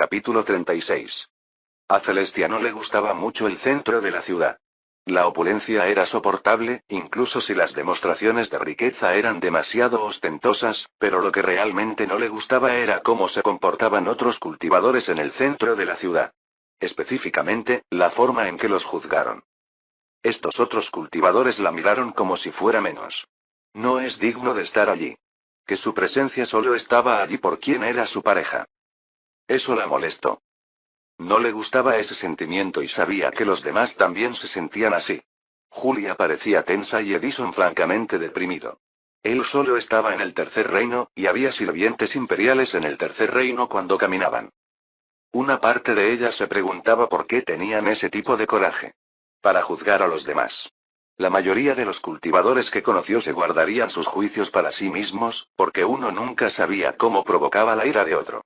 Capítulo 36. A Celestia no le gustaba mucho el centro de la ciudad. La opulencia era soportable, incluso si las demostraciones de riqueza eran demasiado ostentosas, pero lo que realmente no le gustaba era cómo se comportaban otros cultivadores en el centro de la ciudad. Específicamente, la forma en que los juzgaron. Estos otros cultivadores la miraron como si fuera menos. No es digno de estar allí. Que su presencia solo estaba allí por quien era su pareja. Eso la molestó. No le gustaba ese sentimiento y sabía que los demás también se sentían así. Julia parecía tensa y Edison francamente deprimido. Él solo estaba en el tercer reino, y había sirvientes imperiales en el tercer reino cuando caminaban. Una parte de ella se preguntaba por qué tenían ese tipo de coraje. Para juzgar a los demás. La mayoría de los cultivadores que conoció se guardarían sus juicios para sí mismos, porque uno nunca sabía cómo provocaba la ira de otro.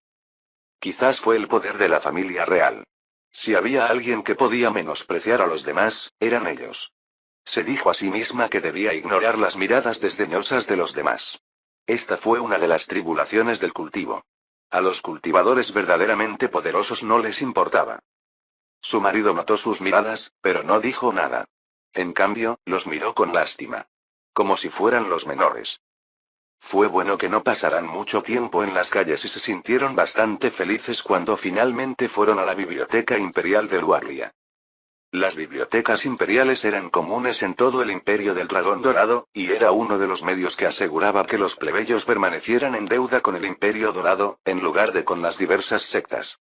Quizás fue el poder de la familia real. Si había alguien que podía menospreciar a los demás, eran ellos. Se dijo a sí misma que debía ignorar las miradas desdeñosas de los demás. Esta fue una de las tribulaciones del cultivo. A los cultivadores verdaderamente poderosos no les importaba. Su marido notó sus miradas, pero no dijo nada. En cambio, los miró con lástima. Como si fueran los menores. Fue bueno que no pasaran mucho tiempo en las calles y se sintieron bastante felices cuando finalmente fueron a la Biblioteca Imperial de Luarlia. Las bibliotecas imperiales eran comunes en todo el Imperio del Dragón Dorado, y era uno de los medios que aseguraba que los plebeyos permanecieran en deuda con el Imperio Dorado, en lugar de con las diversas sectas.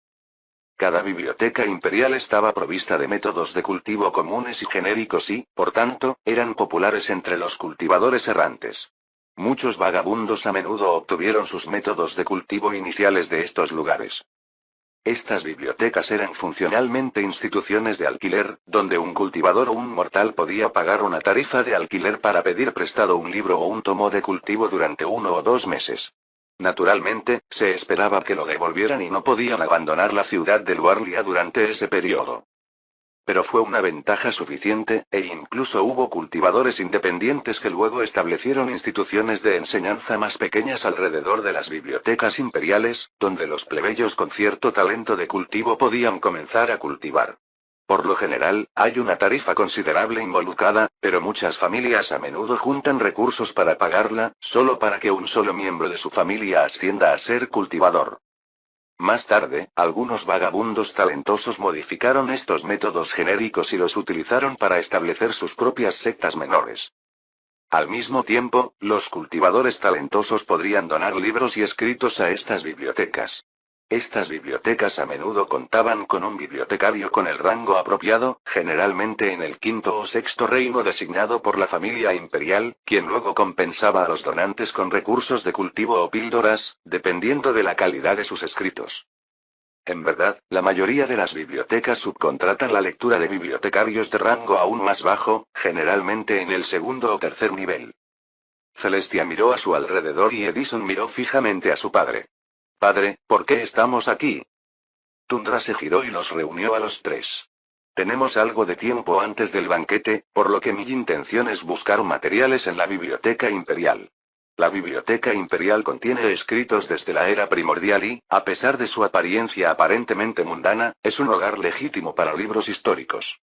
Cada biblioteca imperial estaba provista de métodos de cultivo comunes y genéricos y, por tanto, eran populares entre los cultivadores errantes. Muchos vagabundos a menudo obtuvieron sus métodos de cultivo iniciales de estos lugares. Estas bibliotecas eran funcionalmente instituciones de alquiler, donde un cultivador o un mortal podía pagar una tarifa de alquiler para pedir prestado un libro o un tomo de cultivo durante 1 o 2 meses. Naturalmente, se esperaba que lo devolvieran y no podían abandonar la ciudad de Luarlia durante ese periodo. Pero fue una ventaja suficiente, e incluso hubo cultivadores independientes que luego establecieron instituciones de enseñanza más pequeñas alrededor de las bibliotecas imperiales, donde los plebeyos con cierto talento de cultivo podían comenzar a cultivar. Por lo general, hay una tarifa considerable involucrada, pero muchas familias a menudo juntan recursos para pagarla, solo para que un solo miembro de su familia ascienda a ser cultivador. Más tarde, algunos vagabundos talentosos modificaron estos métodos genéricos y los utilizaron para establecer sus propias sectas menores. Al mismo tiempo, los cultivadores talentosos podrían donar libros y escritos a estas bibliotecas. Estas bibliotecas a menudo contaban con un bibliotecario con el rango apropiado, generalmente en el quinto o sexto reino designado por la familia imperial, quien luego compensaba a los donantes con recursos de cultivo o píldoras, dependiendo de la calidad de sus escritos. En verdad, la mayoría de las bibliotecas subcontratan la lectura de bibliotecarios de rango aún más bajo, generalmente en el segundo o tercer nivel. Celestia miró a su alrededor y Edison miró fijamente a su padre. Padre, ¿por qué estamos aquí? Tundra se giró y los reunió a los tres. Tenemos algo de tiempo antes del banquete, por lo que mi intención es buscar materiales en la Biblioteca Imperial. La Biblioteca Imperial contiene escritos desde la era primordial y, a pesar de su apariencia aparentemente mundana, es un hogar legítimo para libros históricos.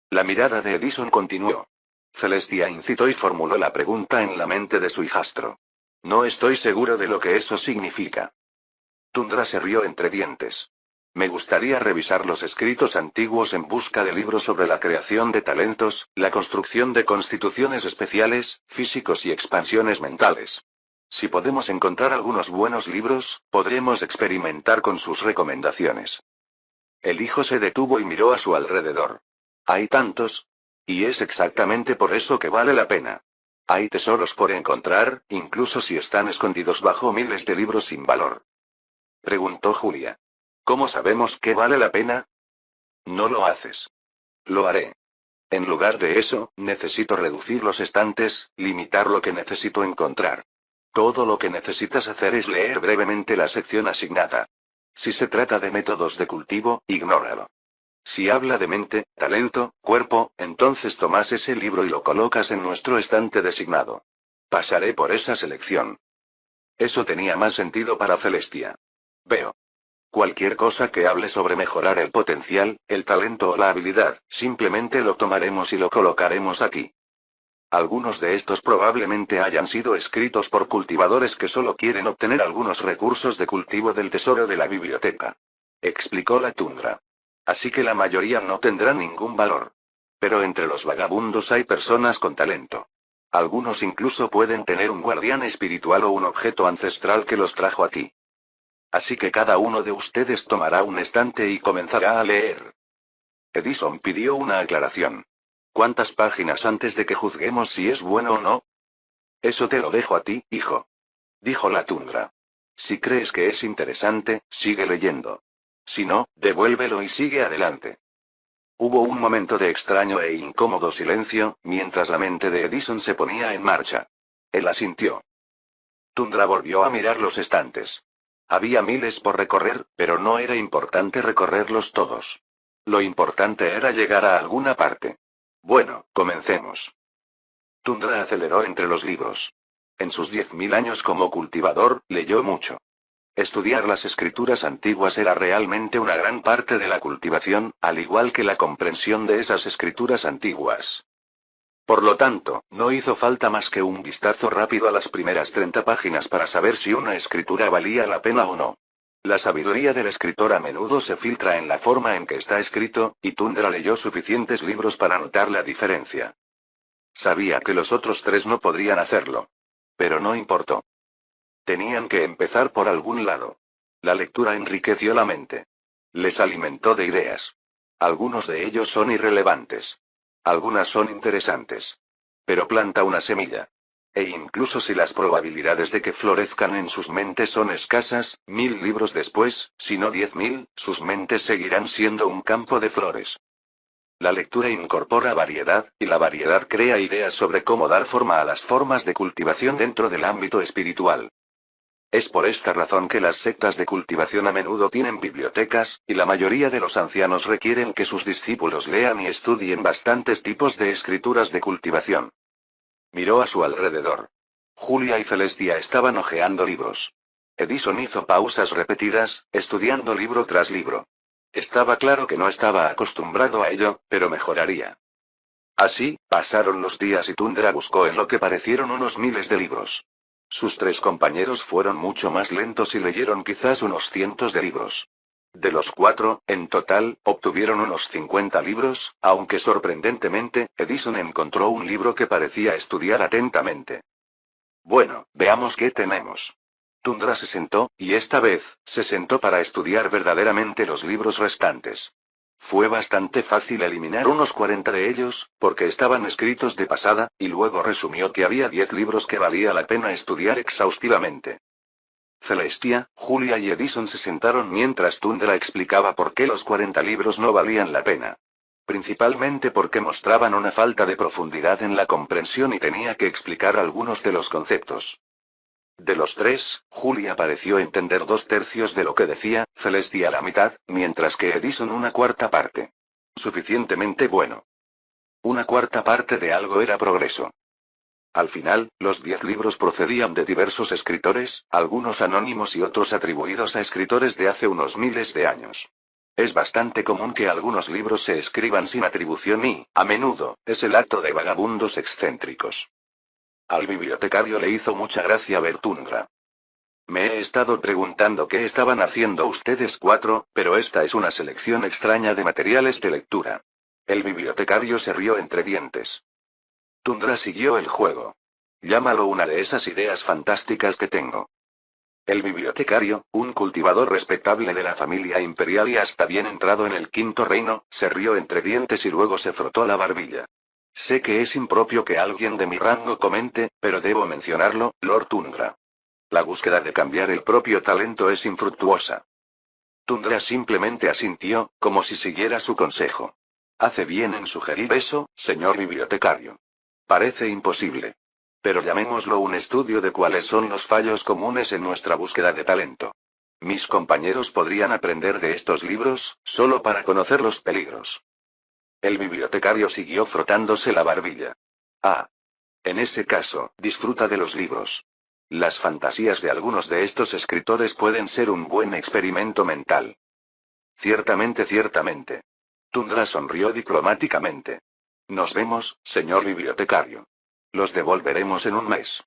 La mirada de Edison continuó. Celestia incitó y formuló la pregunta en la mente de su hijastro. No estoy seguro de lo que eso significa. Tundra se rió entre dientes. Me gustaría revisar los escritos antiguos en busca de libros sobre la creación de talentos, la construcción de constituciones especiales, físicos y expansiones mentales. Si podemos encontrar algunos buenos libros, podremos experimentar con sus recomendaciones. El hijo se detuvo y miró a su alrededor. Hay tantos. Y es exactamente por eso que vale la pena. Hay tesoros por encontrar, incluso si están escondidos bajo miles de libros sin valor. Preguntó Julia. ¿Cómo sabemos que vale la pena? No lo haces. Lo haré. En lugar de eso, necesito reducir los estantes, limitar lo que necesito encontrar. Todo lo que necesitas hacer es leer brevemente la sección asignada. Si se trata de métodos de cultivo, ignóralo. Si habla de mente, talento, cuerpo, entonces tomas ese libro y lo colocas en nuestro estante designado. Pasaré por esa selección. Eso tenía más sentido para Celestia. Veo. Cualquier cosa que hable sobre mejorar el potencial, el talento o la habilidad, simplemente lo tomaremos y lo colocaremos aquí. Algunos de estos probablemente hayan sido escritos por cultivadores que solo quieren obtener algunos recursos de cultivo del tesoro de la biblioteca. Explicó la tundra. Así que la mayoría no tendrá ningún valor. Pero entre los vagabundos hay personas con talento. Algunos incluso pueden tener un guardián espiritual o un objeto ancestral que los trajo aquí. Así que cada uno de ustedes tomará un estante y comenzará a leer. Edison pidió una aclaración. ¿Cuántas páginas antes de que juzguemos si es bueno o no? Eso te lo dejo a ti, hijo. Dijo la tundra. Si crees que es interesante, sigue leyendo. Si no, devuélvelo y sigue adelante. Hubo un momento de extraño e incómodo silencio, mientras la mente de Edison se ponía en marcha. Él asintió. Tundra volvió a mirar los estantes. Había miles por recorrer, pero no era importante recorrerlos todos. Lo importante era llegar a alguna parte. Bueno, comencemos. Tundra aceleró entre los libros. En sus 10.000 años como cultivador, leyó mucho. Estudiar las escrituras antiguas era realmente una gran parte de la cultivación, al igual que la comprensión de esas escrituras antiguas. Por lo tanto, no hizo falta más que un vistazo rápido a las primeras 30 páginas para saber si una escritura valía la pena o no. La sabiduría del escritor a menudo se filtra en la forma en que está escrito, y Tundra leyó suficientes libros para notar la diferencia. Sabía que los otros tres no podrían hacerlo. Pero no importó. Tenían que empezar por algún lado. La lectura enriqueció la mente. Les alimentó de ideas. Algunos de ellos son irrelevantes. Algunas son interesantes. Pero planta una semilla. E incluso si las probabilidades de que florezcan en sus mentes son escasas, 1000 libros después, si no 10.000, sus mentes seguirán siendo un campo de flores. La lectura incorpora variedad, y la variedad crea ideas sobre cómo dar forma a las formas de cultivación dentro del ámbito espiritual. Es por esta razón que las sectas de cultivación a menudo tienen bibliotecas, y la mayoría de los ancianos requieren que sus discípulos lean y estudien bastantes tipos de escrituras de cultivación. Miró a su alrededor. Julia y Celestia estaban hojeando libros. Edison hizo pausas repetidas, estudiando libro tras libro. Estaba claro que no estaba acostumbrado a ello, pero mejoraría. Así, pasaron los días y Tundra buscó en lo que parecieron unos miles de libros. Sus tres compañeros fueron mucho más lentos y leyeron quizás unos cientos de libros. De los cuatro, en total, obtuvieron unos 50 libros, aunque sorprendentemente, Edison encontró un libro que parecía estudiar atentamente. Bueno, veamos qué tenemos. Tundra se sentó, y esta vez, se sentó para estudiar verdaderamente los libros restantes. Fue bastante fácil eliminar unos 40 de ellos, porque estaban escritos de pasada, y luego resumió que había 10 libros que valía la pena estudiar exhaustivamente. Celestia, Julia y Edison se sentaron mientras Tundra explicaba por qué los 40 libros no valían la pena. Principalmente porque mostraban una falta de profundidad en la comprensión y tenía que explicar algunos de los conceptos. De los tres, Julia pareció entender 2/3 de lo que decía, Celestia la mitad, mientras que Edison una cuarta parte. Suficientemente bueno. Una cuarta parte de algo era progreso. Al final, los 10 libros procedían de diversos escritores, algunos anónimos y otros atribuidos a escritores de hace unos miles de años. Es bastante común que algunos libros se escriban sin atribución y, a menudo, es el acto de vagabundos excéntricos. Al bibliotecario le hizo mucha gracia ver Tundra. Me he estado preguntando qué estaban haciendo ustedes cuatro, pero esta es una selección extraña de materiales de lectura. El bibliotecario se rió entre dientes. Tundra siguió el juego. Llámalo una de esas ideas fantásticas que tengo. El bibliotecario, un cultivador respetable de la familia imperial y hasta bien entrado en el quinto reino, se rió entre dientes y luego se frotó la barbilla. Sé que es impropio que alguien de mi rango comente, pero debo mencionarlo, Lord Tundra. La búsqueda de cambiar el propio talento es infructuosa. Tundra simplemente asintió, como si siguiera su consejo. Hace bien en sugerir eso, señor bibliotecario. Parece imposible. Pero llamémoslo un estudio de cuáles son los fallos comunes en nuestra búsqueda de talento. Mis compañeros podrían aprender de estos libros, solo para conocer los peligros. El bibliotecario siguió frotándose la barbilla. Ah. En ese caso, disfruta de los libros. Las fantasías de algunos de estos escritores pueden ser un buen experimento mental. Ciertamente, ciertamente. Tundra sonrió diplomáticamente. Nos vemos, señor bibliotecario. Los devolveremos en un mes.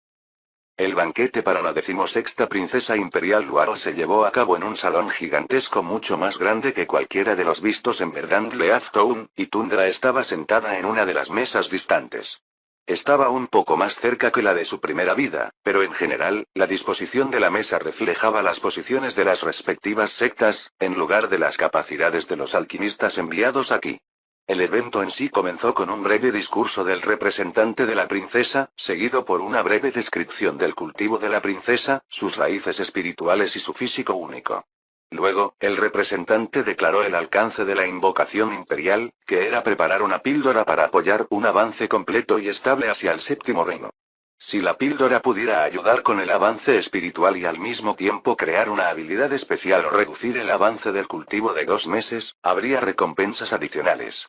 El banquete para la 16ª princesa imperial Luar se llevó a cabo en un salón gigantesco mucho más grande que cualquiera de los vistos en Verdant Leaf Town, y Tundra estaba sentada en una de las mesas distantes. Estaba un poco más cerca que la de su primera vida, pero en general, la disposición de la mesa reflejaba las posiciones de las respectivas sectas, en lugar de las capacidades de los alquimistas enviados aquí. El evento en sí comenzó con un breve discurso del representante de la princesa, seguido por una breve descripción del cultivo de la princesa, sus raíces espirituales y su físico único. Luego, el representante declaró el alcance de la invocación imperial, que era preparar una píldora para apoyar un avance completo y estable hacia el séptimo reino. Si la píldora pudiera ayudar con el avance espiritual y al mismo tiempo crear una habilidad especial o reducir el avance del cultivo de 2 meses, habría recompensas adicionales.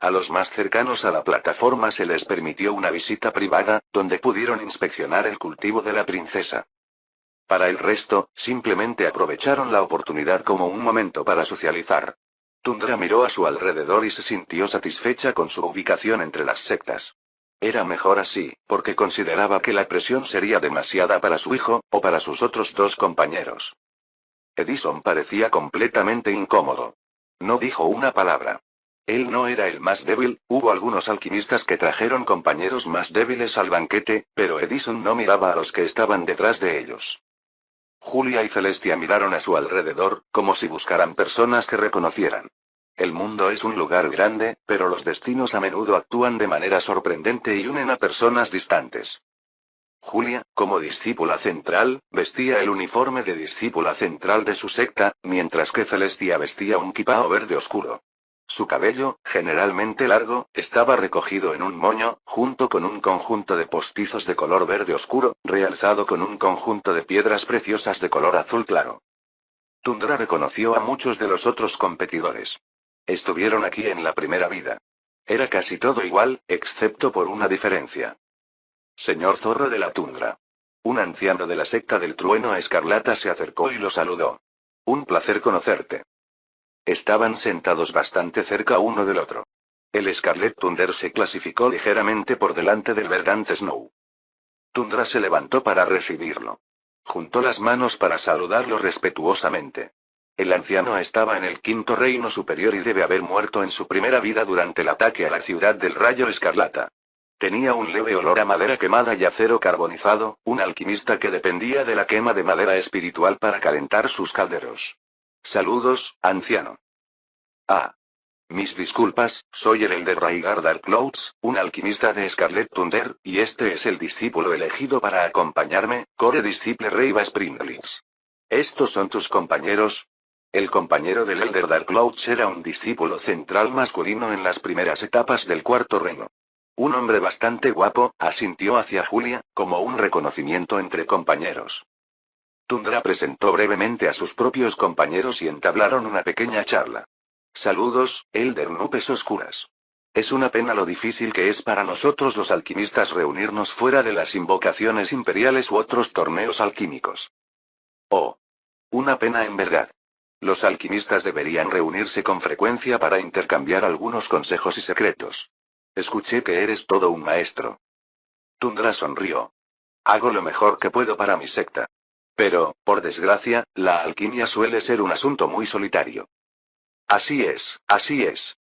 A los más cercanos a la plataforma se les permitió una visita privada, donde pudieron inspeccionar el cultivo de la princesa. Para el resto, simplemente aprovecharon la oportunidad como un momento para socializar. Tundra miró a su alrededor y se sintió satisfecha con su ubicación entre las sectas. Era mejor así, porque consideraba que la presión sería demasiada para su hijo, o para sus otros 2 compañeros. Edison parecía completamente incómodo. No dijo una palabra. Él no era el más débil, hubo algunos alquimistas que trajeron compañeros más débiles al banquete, pero Edison no miraba a los que estaban detrás de ellos. Julia y Celestia miraron a su alrededor, como si buscaran personas que reconocieran. El mundo es un lugar grande, pero los destinos a menudo actúan de manera sorprendente y unen a personas distantes. Julia, como discípula central, vestía el uniforme de discípula central de su secta, mientras que Celestia vestía un kipao verde oscuro. Su cabello, generalmente largo, estaba recogido en un moño, junto con un conjunto de postizos de color verde oscuro, realzado con un conjunto de piedras preciosas de color azul claro. Tundra reconoció a muchos de los otros competidores. Estuvieron aquí en la primera vida. Era casi todo igual, excepto por una diferencia. Señor Zorro de la Tundra. Un anciano de la secta del Trueno Escarlata se acercó y lo saludó. Un placer conocerte. Estaban sentados bastante cerca uno del otro. El Scarlet Thunder se clasificó ligeramente por delante del Verdant Snow. Tundra se levantó para recibirlo. Juntó las manos para saludarlo respetuosamente. El anciano estaba en el 5.º reino superior y debe haber muerto en su primera vida durante el ataque a la ciudad del Rayo Escarlata. Tenía un leve olor a madera quemada y acero carbonizado, un alquimista que dependía de la quema de madera espiritual para calentar sus calderos. Saludos, anciano. Ah. Mis disculpas, soy el Elder Rhaegar Darkclouds, un alquimista de Scarlet Thunder, y este es el discípulo elegido para acompañarme, Core Disciple Reiva Springlix. ¿Estos son tus compañeros? El compañero del Elder Darkclouds era un discípulo central masculino en las primeras etapas del Cuarto Reino. Un hombre bastante guapo, asintió hacia Julia, como un reconocimiento entre compañeros. Tundra presentó brevemente a sus propios compañeros y entablaron una pequeña charla. Saludos, Elder Nupes Oscuras. Es una pena lo difícil que es para nosotros los alquimistas reunirnos fuera de las invocaciones imperiales u otros torneos alquímicos. Oh. Una pena en verdad. Los alquimistas deberían reunirse con frecuencia para intercambiar algunos consejos y secretos. Escuché que eres todo un maestro. Tundra sonrió. Hago lo mejor que puedo para mi secta. Pero, por desgracia, la alquimia suele ser un asunto muy solitario. Así es, así es.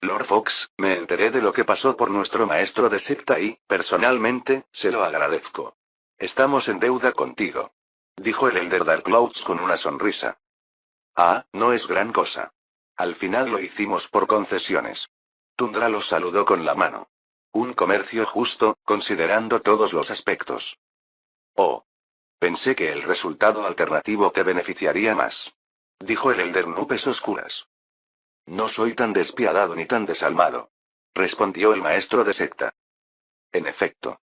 Lord Fox, me enteré de lo que pasó por nuestro maestro de secta y, personalmente, se lo agradezco. Estamos en deuda contigo. Dijo el Elder Darkclouds con una sonrisa. Ah, no es gran cosa. Al final lo hicimos por concesiones. Tundra los saludó con la mano. Un comercio justo, considerando todos los aspectos. Oh. Pensé que el resultado alternativo te beneficiaría más. Dijo el Elder Nupes Oscuras. No soy tan despiadado ni tan desalmado. Respondió el maestro de secta. En efecto.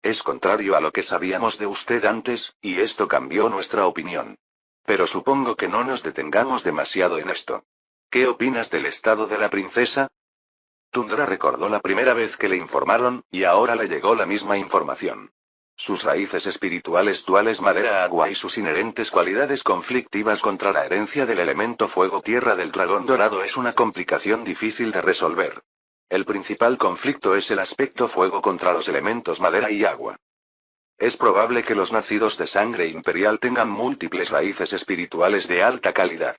Es contrario a lo que sabíamos de usted antes, y esto cambió nuestra opinión. Pero supongo que no nos detengamos demasiado en esto. ¿Qué opinas del estado de la princesa? Tundra recordó la primera vez que le informaron, y ahora le llegó la misma información. Sus raíces espirituales duales madera-agua y sus inherentes cualidades conflictivas contra la herencia del elemento fuego-tierra del dragón dorado es una complicación difícil de resolver. El principal conflicto es el aspecto fuego contra los elementos madera y agua. Es probable que los nacidos de sangre imperial tengan múltiples raíces espirituales de alta calidad.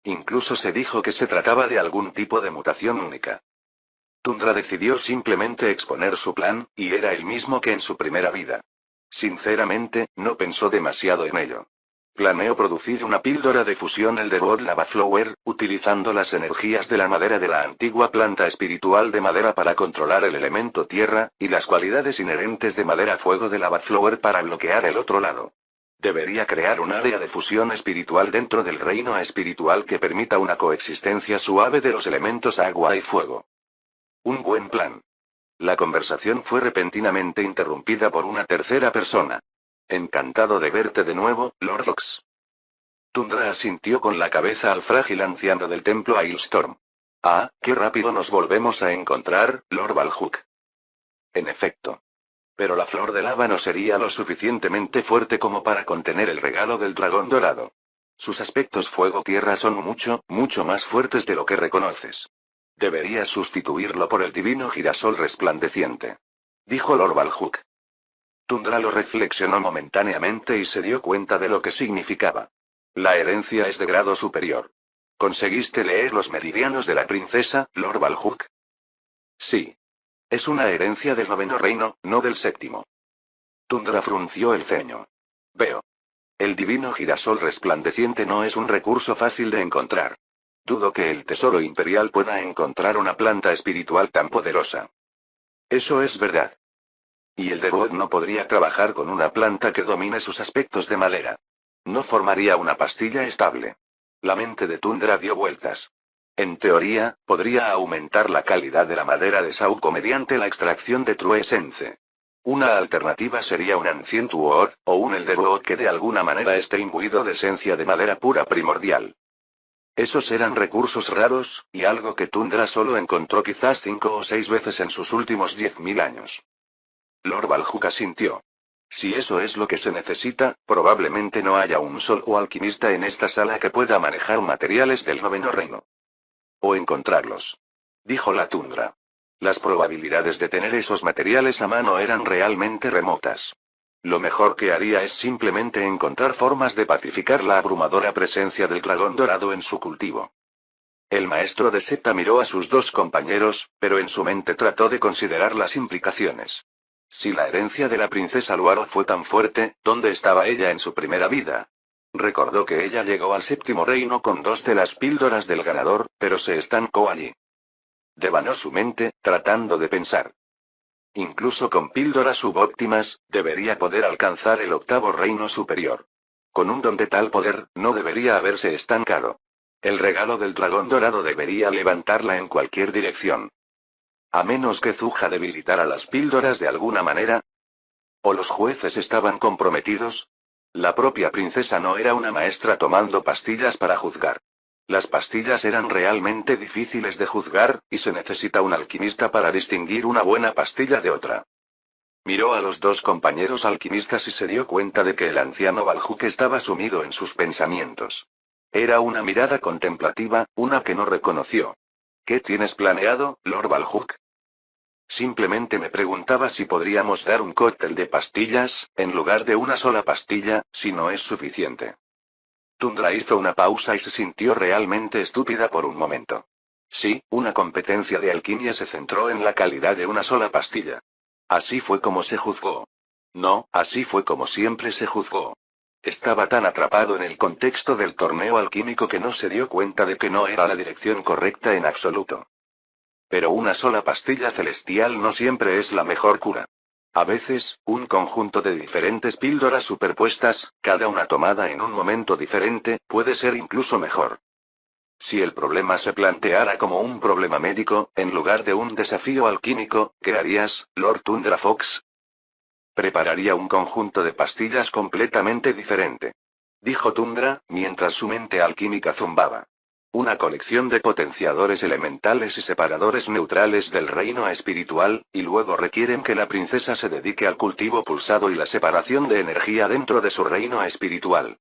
Incluso se dijo que se trataba de algún tipo de mutación única. Tundra decidió simplemente exponer su plan, y era el mismo que en su primera vida. Sinceramente, no pensó demasiado en ello. Planeó producir una píldora de fusión Elderwood Lava Flower, utilizando las energías de la madera de la antigua planta espiritual de madera para controlar el elemento tierra, y las cualidades inherentes de madera fuego de Lava Flower para bloquear el otro lado. Debería crear un área de fusión espiritual dentro del reino espiritual que permita una coexistencia suave de los elementos agua y fuego. Un buen plan. La conversación fue repentinamente interrumpida por una tercera persona. Encantado de verte de nuevo, Lord Fox. Tundra asintió con la cabeza al frágil anciano del templo Ailstorm. Ah, qué rápido nos volvemos a encontrar, Lord Valhook. En efecto. Pero la flor de lava no sería lo suficientemente fuerte como para contener el regalo del dragón dorado. Sus aspectos fuego-tierra son mucho, mucho más fuertes de lo que reconoces. Deberías sustituirlo por el divino girasol resplandeciente. Dijo Lord Valhook. Tundra lo reflexionó momentáneamente y se dio cuenta de lo que significaba. La herencia es de grado superior. ¿Conseguiste leer los meridianos de la princesa, Lord Valhook? Sí. Es una herencia del noveno reino, no del séptimo. Tundra frunció el ceño. Veo. El divino girasol resplandeciente no es un recurso fácil de encontrar. Dudo que el tesoro imperial pueda encontrar una planta espiritual tan poderosa. Eso es verdad. Y el Elderwood no podría trabajar con una planta que domine sus aspectos de madera. No formaría una pastilla estable. La mente de Tundra dio vueltas. En teoría, podría aumentar la calidad de la madera de Sauco mediante la extracción de True Essence. Una alternativa sería un Ancient Wood, o un Elderwood que de alguna manera esté imbuido de esencia de madera pura primordial. Esos eran recursos raros, y algo que Tundra solo encontró quizás 5 o 6 veces en sus últimos 10.000 años. Lord Valhook asintió. Si eso es lo que se necesita, probablemente no haya un solo alquimista en esta sala que pueda manejar materiales del noveno reino. O encontrarlos. Dijo la Tundra. Las probabilidades de tener esos materiales a mano eran realmente remotas. Lo mejor que haría es simplemente encontrar formas de pacificar la abrumadora presencia del dragón dorado en su cultivo. El maestro de secta miró a sus dos compañeros, pero en su mente trató de considerar las implicaciones. Si la herencia de la princesa Luaro fue tan fuerte, ¿dónde estaba ella en su primera vida? Recordó que ella llegó al séptimo reino con 2 de las píldoras del ganador, pero se estancó allí. Devanó su mente, tratando de pensar. Incluso con píldoras subóptimas, debería poder alcanzar el octavo reino superior. Con un don de tal poder, no debería haberse estancado. El regalo del dragón dorado debería levantarla en cualquier dirección. A menos que Zuja debilitara las píldoras de alguna manera. ¿O los jueces estaban comprometidos? La propia princesa no era una maestra tomando pastillas para juzgar. Las pastillas eran realmente difíciles de juzgar, y se necesita un alquimista para distinguir una buena pastilla de otra. Miró a los dos compañeros alquimistas y se dio cuenta de que el anciano Valhook estaba sumido en sus pensamientos. Era una mirada contemplativa, una que no reconoció. ¿Qué tienes planeado, Lord Valhook? Simplemente me preguntaba si podríamos dar un cóctel de pastillas, en lugar de una sola pastilla, si no es suficiente. Tundra hizo una pausa y se sintió realmente estúpida por un momento. Sí, una competencia de alquimia se centró en la calidad de una sola pastilla. Así fue como se juzgó. No, así fue como siempre se juzgó. Estaba tan atrapado en el contexto del torneo alquímico que no se dio cuenta de que no era la dirección correcta en absoluto. Pero una sola pastilla celestial no siempre es la mejor cura. A veces, un conjunto de diferentes píldoras superpuestas, cada una tomada en un momento diferente, puede ser incluso mejor. Si el problema se planteara como un problema médico, en lugar de un desafío alquímico, ¿qué harías, Lord Tundra Fox? Prepararía un conjunto de pastillas completamente diferente. Dijo Tundra, mientras su mente alquímica zumbaba. Una colección de potenciadores elementales y separadores neutrales del reino espiritual, y luego requieren que la princesa se dedique al cultivo pulsado y la separación de energía dentro de su reino espiritual.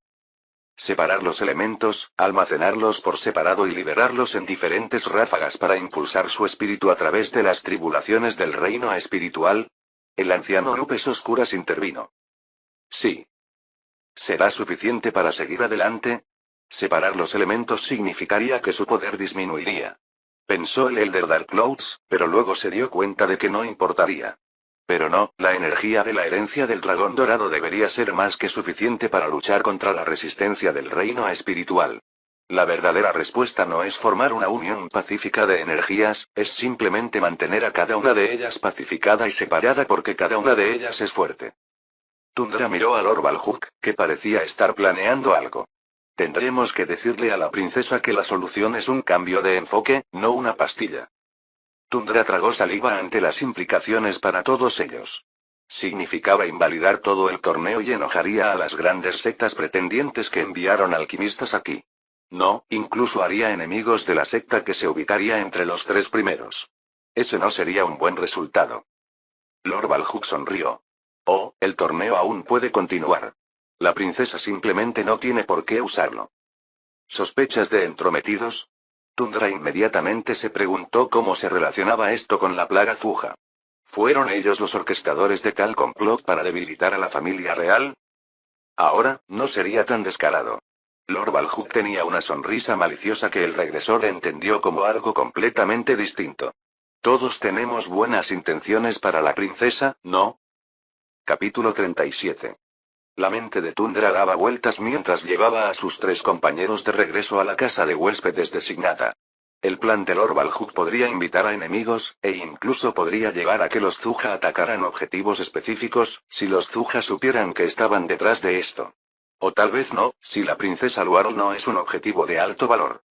Separar los elementos, almacenarlos por separado y liberarlos en diferentes ráfagas para impulsar su espíritu a través de las tribulaciones del reino espiritual. El anciano Nubes Oscuras intervino. Sí. ¿Será suficiente para seguir adelante? Separar los elementos significaría que su poder disminuiría. Pensó el Elder Darkclouds, pero luego se dio cuenta de que no importaría. Pero no, la energía de la herencia del dragón dorado debería ser más que suficiente para luchar contra la resistencia del reino espiritual. La verdadera respuesta no es formar una unión pacífica de energías, es simplemente mantener a cada una de ellas pacificada y separada porque cada una de ellas es fuerte. Tundra miró a Lord Balhook, que parecía estar planeando algo. Tendremos que decirle a la princesa que la solución es un cambio de enfoque, no una pastilla. Tundra tragó saliva ante las implicaciones para todos ellos. Significaba invalidar todo el torneo y enojaría a las grandes sectas pretendientes que enviaron alquimistas aquí. No, incluso haría enemigos de la secta que se ubicaría entre los 3 primeros. Ese no sería un buen resultado. Lord Balhook sonrió. Oh, el torneo aún puede continuar. La princesa simplemente no tiene por qué usarlo. ¿Sospechas de entrometidos? Tundra inmediatamente se preguntó cómo se relacionaba esto con la plaga Fuja. ¿Fueron ellos los orquestadores de tal complot para debilitar a la familia real? Ahora, no sería tan descarado. Lord Balhook tenía una sonrisa maliciosa que el regresor entendió como algo completamente distinto. Todos tenemos buenas intenciones para la princesa, ¿no? Capítulo 37. La mente de Tundra daba vueltas mientras llevaba a sus 3 compañeros de regreso a la casa de huéspedes designada. El plan de Lord Balhook podría invitar a enemigos, e incluso podría llevar a que los Zuja atacaran objetivos específicos, si los Zuja supieran que estaban detrás de esto. O tal vez no, si la princesa Luaro no es un objetivo de alto valor.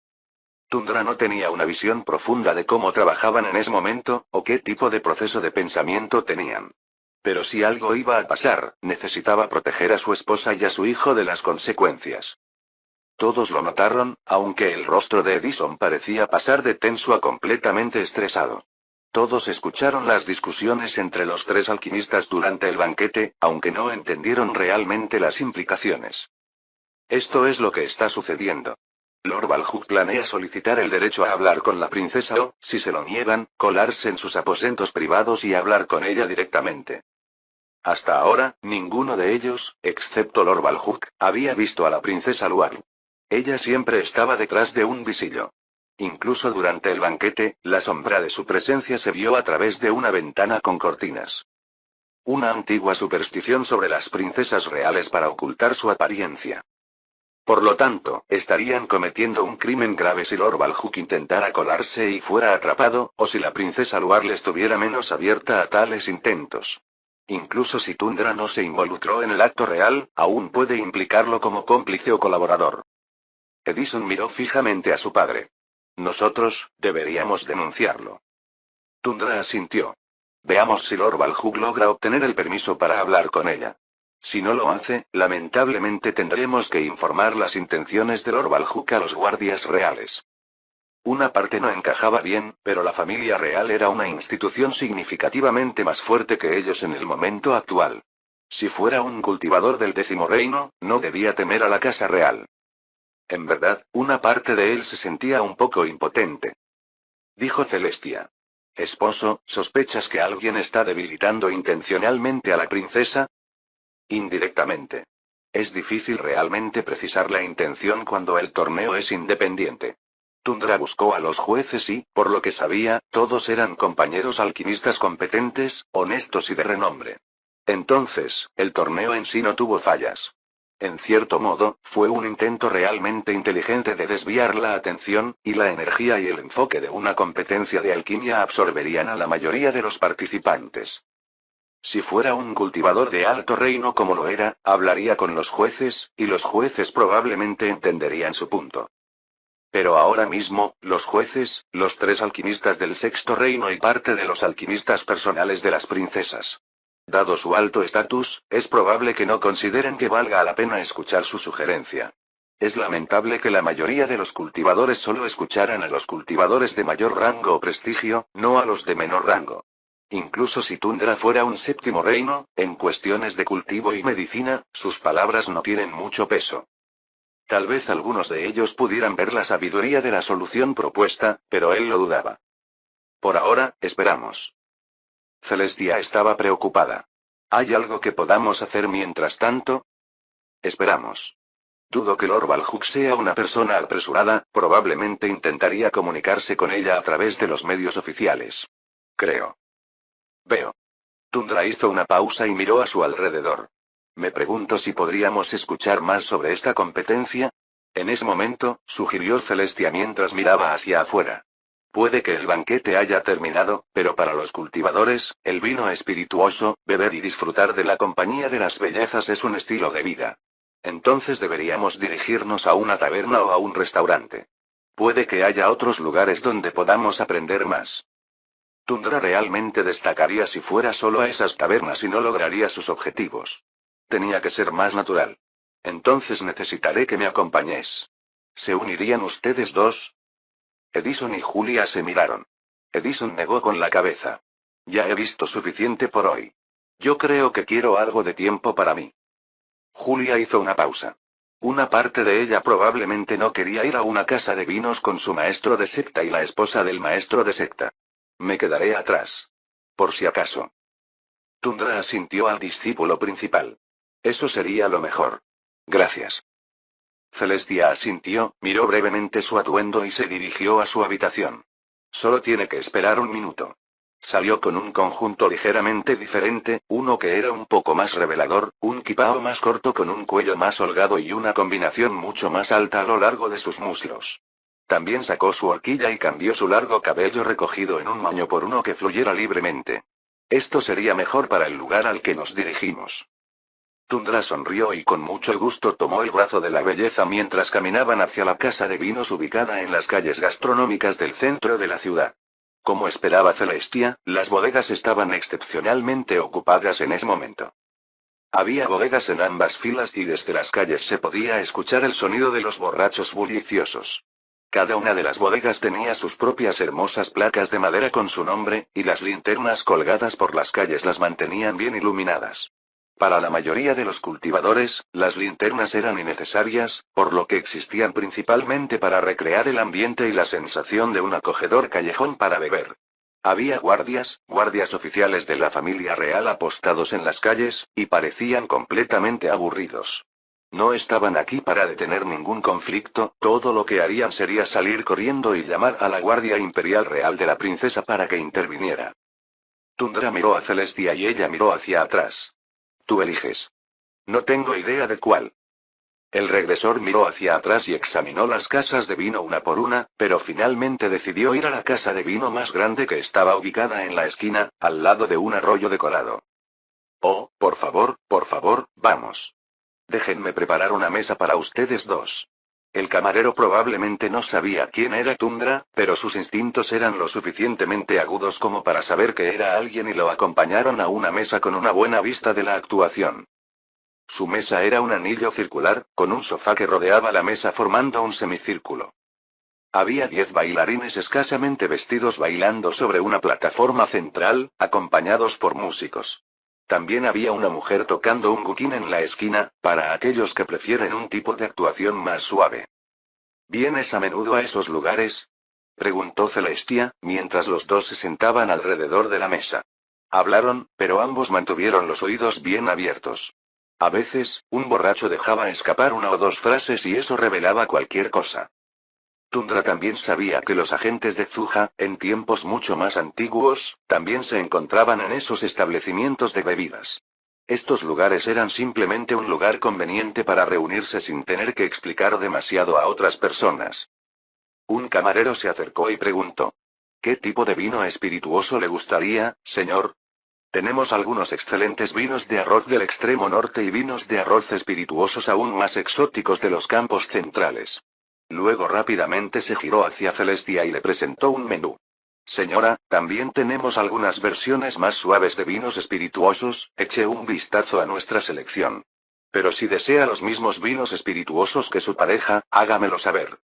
Tundra no tenía una visión profunda de cómo trabajaban en ese momento, o qué tipo de proceso de pensamiento tenían. Pero si algo iba a pasar, necesitaba proteger a su esposa y a su hijo de las consecuencias. Todos lo notaron, aunque el rostro de Edison parecía pasar de tenso a completamente estresado. Todos escucharon las discusiones entre los 3 alquimistas durante el banquete, aunque no entendieron realmente las implicaciones. Esto es lo que está sucediendo. Lord Balhook planea solicitar el derecho a hablar con la princesa o, si se lo niegan, colarse en sus aposentos privados y hablar con ella directamente. Hasta ahora, ninguno de ellos, excepto Lord Balhook, había visto a la princesa Luaro. Ella siempre estaba detrás de un visillo. Incluso durante el banquete, la sombra de su presencia se vio a través de una ventana con cortinas. Una antigua superstición sobre las princesas reales para ocultar su apariencia. Por lo tanto, estarían cometiendo un crimen grave si Lord Balhook intentara colarse y fuera atrapado, o si la princesa Luar estuviera menos abierta a tales intentos. Incluso si Tundra no se involucró en el acto real, aún puede implicarlo como cómplice o colaborador. Edison miró fijamente a su padre. Nosotros, deberíamos denunciarlo. Tundra asintió. Veamos si Lord Balhook logra obtener el permiso para hablar con ella. Si no lo hace, lamentablemente tendremos que informar las intenciones de Lord Balhook a los guardias reales. Una parte no encajaba bien, pero la familia real era una institución significativamente más fuerte que ellos en el momento actual. Si fuera un cultivador del 10º reino, no debía temer a la casa real. En verdad, una parte de él se sentía un poco impotente. Dijo Celestia. Esposo, ¿sospechas que alguien está debilitando intencionalmente a la princesa? Indirectamente. Es difícil realmente precisar la intención cuando el torneo es independiente. Tundra buscó a los jueces y, por lo que sabía, todos eran compañeros alquimistas competentes, honestos y de renombre. Entonces, el torneo en sí no tuvo fallas. En cierto modo, fue un intento realmente inteligente de desviar la atención, y la energía y el enfoque de una competencia de alquimia absorberían a la mayoría de los participantes. Si fuera un cultivador de alto reino como lo era, hablaría con los jueces, y los jueces probablemente entenderían su punto. Pero ahora mismo, los jueces, los 3 alquimistas del 6º reino y parte de los alquimistas personales de las princesas. Dado su alto estatus, es probable que no consideren que valga la pena escuchar su sugerencia. Es lamentable que la mayoría de los cultivadores solo escucharan a los cultivadores de mayor rango o prestigio, no a los de menor rango. Incluso si Tundra fuera un séptimo reino, en cuestiones de cultivo y medicina, sus palabras no tienen mucho peso. Tal vez algunos de ellos pudieran ver la sabiduría de la solución propuesta, pero él lo dudaba. Por ahora, esperamos. Celestia estaba preocupada. ¿Hay algo que podamos hacer mientras tanto? Esperamos. Dudo que Lord Balhug sea una persona apresurada, probablemente intentaría comunicarse con ella a través de los medios oficiales. Creo. Veo. Tundra hizo una pausa y miró a su alrededor. Me pregunto si podríamos escuchar más sobre esta competencia. En ese momento, sugirió Celestia mientras miraba hacia afuera. Puede que el banquete haya terminado, pero para los cultivadores, el vino espirituoso, beber y disfrutar de la compañía de las bellezas es un estilo de vida. Entonces deberíamos dirigirnos a una taberna o a un restaurante. Puede que haya otros lugares donde podamos aprender más. Tundra realmente destacaría si fuera solo a esas tabernas y no lograría sus objetivos. Tenía que ser más natural. Entonces necesitaré que me acompañes. ¿Se unirían ustedes dos? Edison y Julia se miraron. Edison negó con la cabeza. Ya he visto suficiente por hoy. Yo creo que quiero algo de tiempo para mí. Julia hizo una pausa. Una parte de ella probablemente no quería ir a una casa de vinos con su maestro de secta y la esposa del maestro de secta. Me quedaré atrás. Por si acaso. Tundra asintió al discípulo principal. Eso sería lo mejor. Gracias. Celestia asintió, miró brevemente su atuendo y se dirigió a su habitación. Solo tiene que esperar un minuto. Salió con un conjunto ligeramente diferente, uno que era un poco más revelador, un kipao más corto con un cuello más holgado y una combinación mucho más alta a lo largo de sus muslos. También sacó su horquilla y cambió su largo cabello recogido en un moño por uno que fluyera libremente. Esto sería mejor para el lugar al que nos dirigimos. Tundra sonrió y con mucho gusto tomó el brazo de la belleza mientras caminaban hacia la casa de vinos ubicada en las calles gastronómicas del centro de la ciudad. Como esperaba Celestia, las bodegas estaban excepcionalmente ocupadas en ese momento. Había bodegas en ambas filas y desde las calles se podía escuchar el sonido de los borrachos bulliciosos. Cada una de las bodegas tenía sus propias hermosas placas de madera con su nombre, y las linternas colgadas por las calles las mantenían bien iluminadas. Para la mayoría de los cultivadores, las linternas eran innecesarias, por lo que existían principalmente para recrear el ambiente y la sensación de un acogedor callejón para beber. Había guardias oficiales de la familia real apostados en las calles, y parecían completamente aburridos. No estaban aquí para detener ningún conflicto, todo lo que harían sería salir corriendo y llamar a la Guardia Imperial Real de la Princesa para que interviniera. Tundra miró a Celestia y ella miró hacia atrás. Tú eliges. No tengo idea de cuál. El regresor miró hacia atrás y examinó las casas de vino una por una, pero finalmente decidió ir a la casa de vino más grande que estaba ubicada en la esquina, al lado de un arroyo decorado. Oh, por favor, vamos. Déjenme preparar una mesa para ustedes dos. El camarero probablemente no sabía quién era Tundra, pero sus instintos eran lo suficientemente agudos como para saber que era alguien y lo acompañaron a una mesa con una buena vista de la actuación. Su mesa era un anillo circular, con un sofá que rodeaba la mesa formando un semicírculo. Había 10 bailarines escasamente vestidos bailando sobre una plataforma central, acompañados por músicos. También había una mujer tocando un guqin en la esquina, para aquellos que prefieren un tipo de actuación más suave. ¿Vienes a menudo a esos lugares? Preguntó Celestia, mientras los dos se sentaban alrededor de la mesa. Hablaron, pero ambos mantuvieron los oídos bien abiertos. A veces, un borracho dejaba escapar una o dos frases y eso revelaba cualquier cosa. Tundra también sabía que los agentes de Zuja, en tiempos mucho más antiguos, también se encontraban en esos establecimientos de bebidas. Estos lugares eran simplemente un lugar conveniente para reunirse sin tener que explicar demasiado a otras personas. Un camarero se acercó y preguntó: ¿Qué tipo de vino espirituoso le gustaría, señor? Tenemos algunos excelentes vinos de arroz del extremo norte y vinos de arroz espirituosos aún más exóticos de los campos centrales. Luego rápidamente se giró hacia Celestia y le presentó un menú. Señora, también tenemos algunas versiones más suaves de vinos espirituosos, eche un vistazo a nuestra selección. Pero si desea los mismos vinos espirituosos que su pareja, hágamelo saber.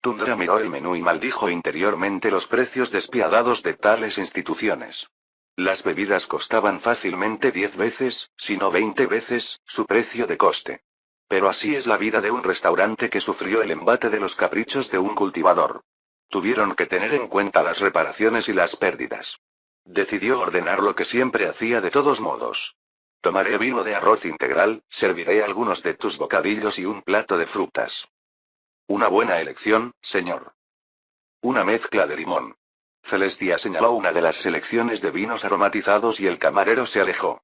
Tundra miró el menú y maldijo interiormente los precios despiadados de tales instituciones. Las bebidas costaban fácilmente 10 veces, si no 20 veces, su precio de coste. Pero así es la vida de un restaurante que sufrió el embate de los caprichos de un cultivador. Tuvieron que tener en cuenta las reparaciones y las pérdidas. Decidió ordenar lo que siempre hacía de todos modos. Tomaré vino de arroz integral, serviré algunos de tus bocadillos y un plato de frutas. Una buena elección, señor. Una mezcla de limón. Celestia señaló una de las selecciones de vinos aromatizados y el camarero se alejó.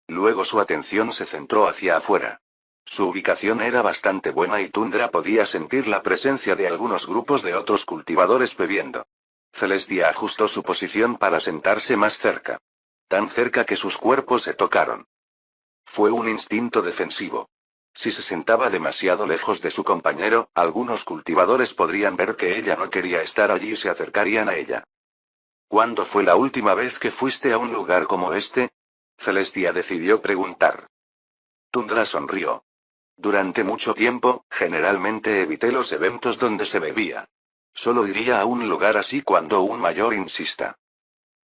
Luego su atención se centró hacia afuera. Su ubicación era bastante buena y Tundra podía sentir la presencia de algunos grupos de otros cultivadores bebiendo. Celestia ajustó su posición para sentarse más cerca. Tan cerca que sus cuerpos se tocaron. Fue un instinto defensivo. Si se sentaba demasiado lejos de su compañero, algunos cultivadores podrían ver que ella no quería estar allí y se acercarían a ella. ¿Cuándo fue la última vez que fuiste a un lugar como este? Celestia decidió preguntar. Tundra sonrió. Durante mucho tiempo, generalmente evité los eventos donde se bebía. Solo iría a un lugar así cuando un mayor insista.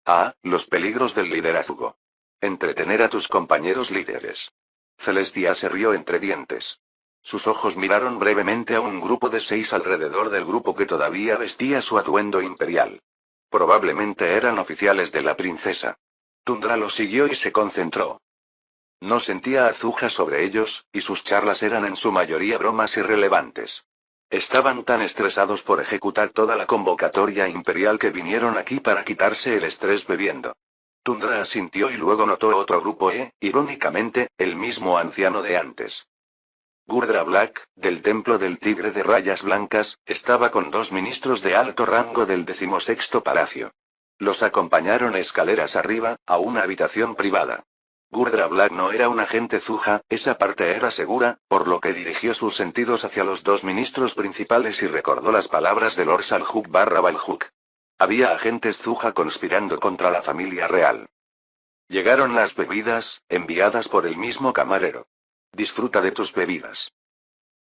Ah, los peligros del liderazgo. Entretener a tus compañeros líderes. Celestia se rió entre dientes. Sus ojos miraron brevemente a un grupo de 6 alrededor del grupo que todavía vestía su atuendo imperial. Probablemente eran oficiales de la princesa. Tundra lo siguió y se concentró. No sentía azuja sobre ellos, y sus charlas eran en su mayoría bromas irrelevantes. Estaban tan estresados por ejecutar toda la convocatoria imperial que vinieron aquí para quitarse el estrés bebiendo. Tundra asintió y luego notó otro grupo irónicamente, el mismo anciano de antes. Gurdra Black, del Templo del Tigre de Rayas Blancas, estaba con 2 ministros de alto rango del 16º Palacio. Los acompañaron escaleras arriba, a una habitación privada. Gurdra Black no era un agente Zuja, esa parte era segura, por lo que dirigió sus sentidos hacia los 2 ministros principales y recordó las palabras de Lord Salhuk barra Balhuk. Había agentes Zuja conspirando contra la familia real. Llegaron las bebidas, enviadas por el mismo camarero. Disfruta de tus bebidas.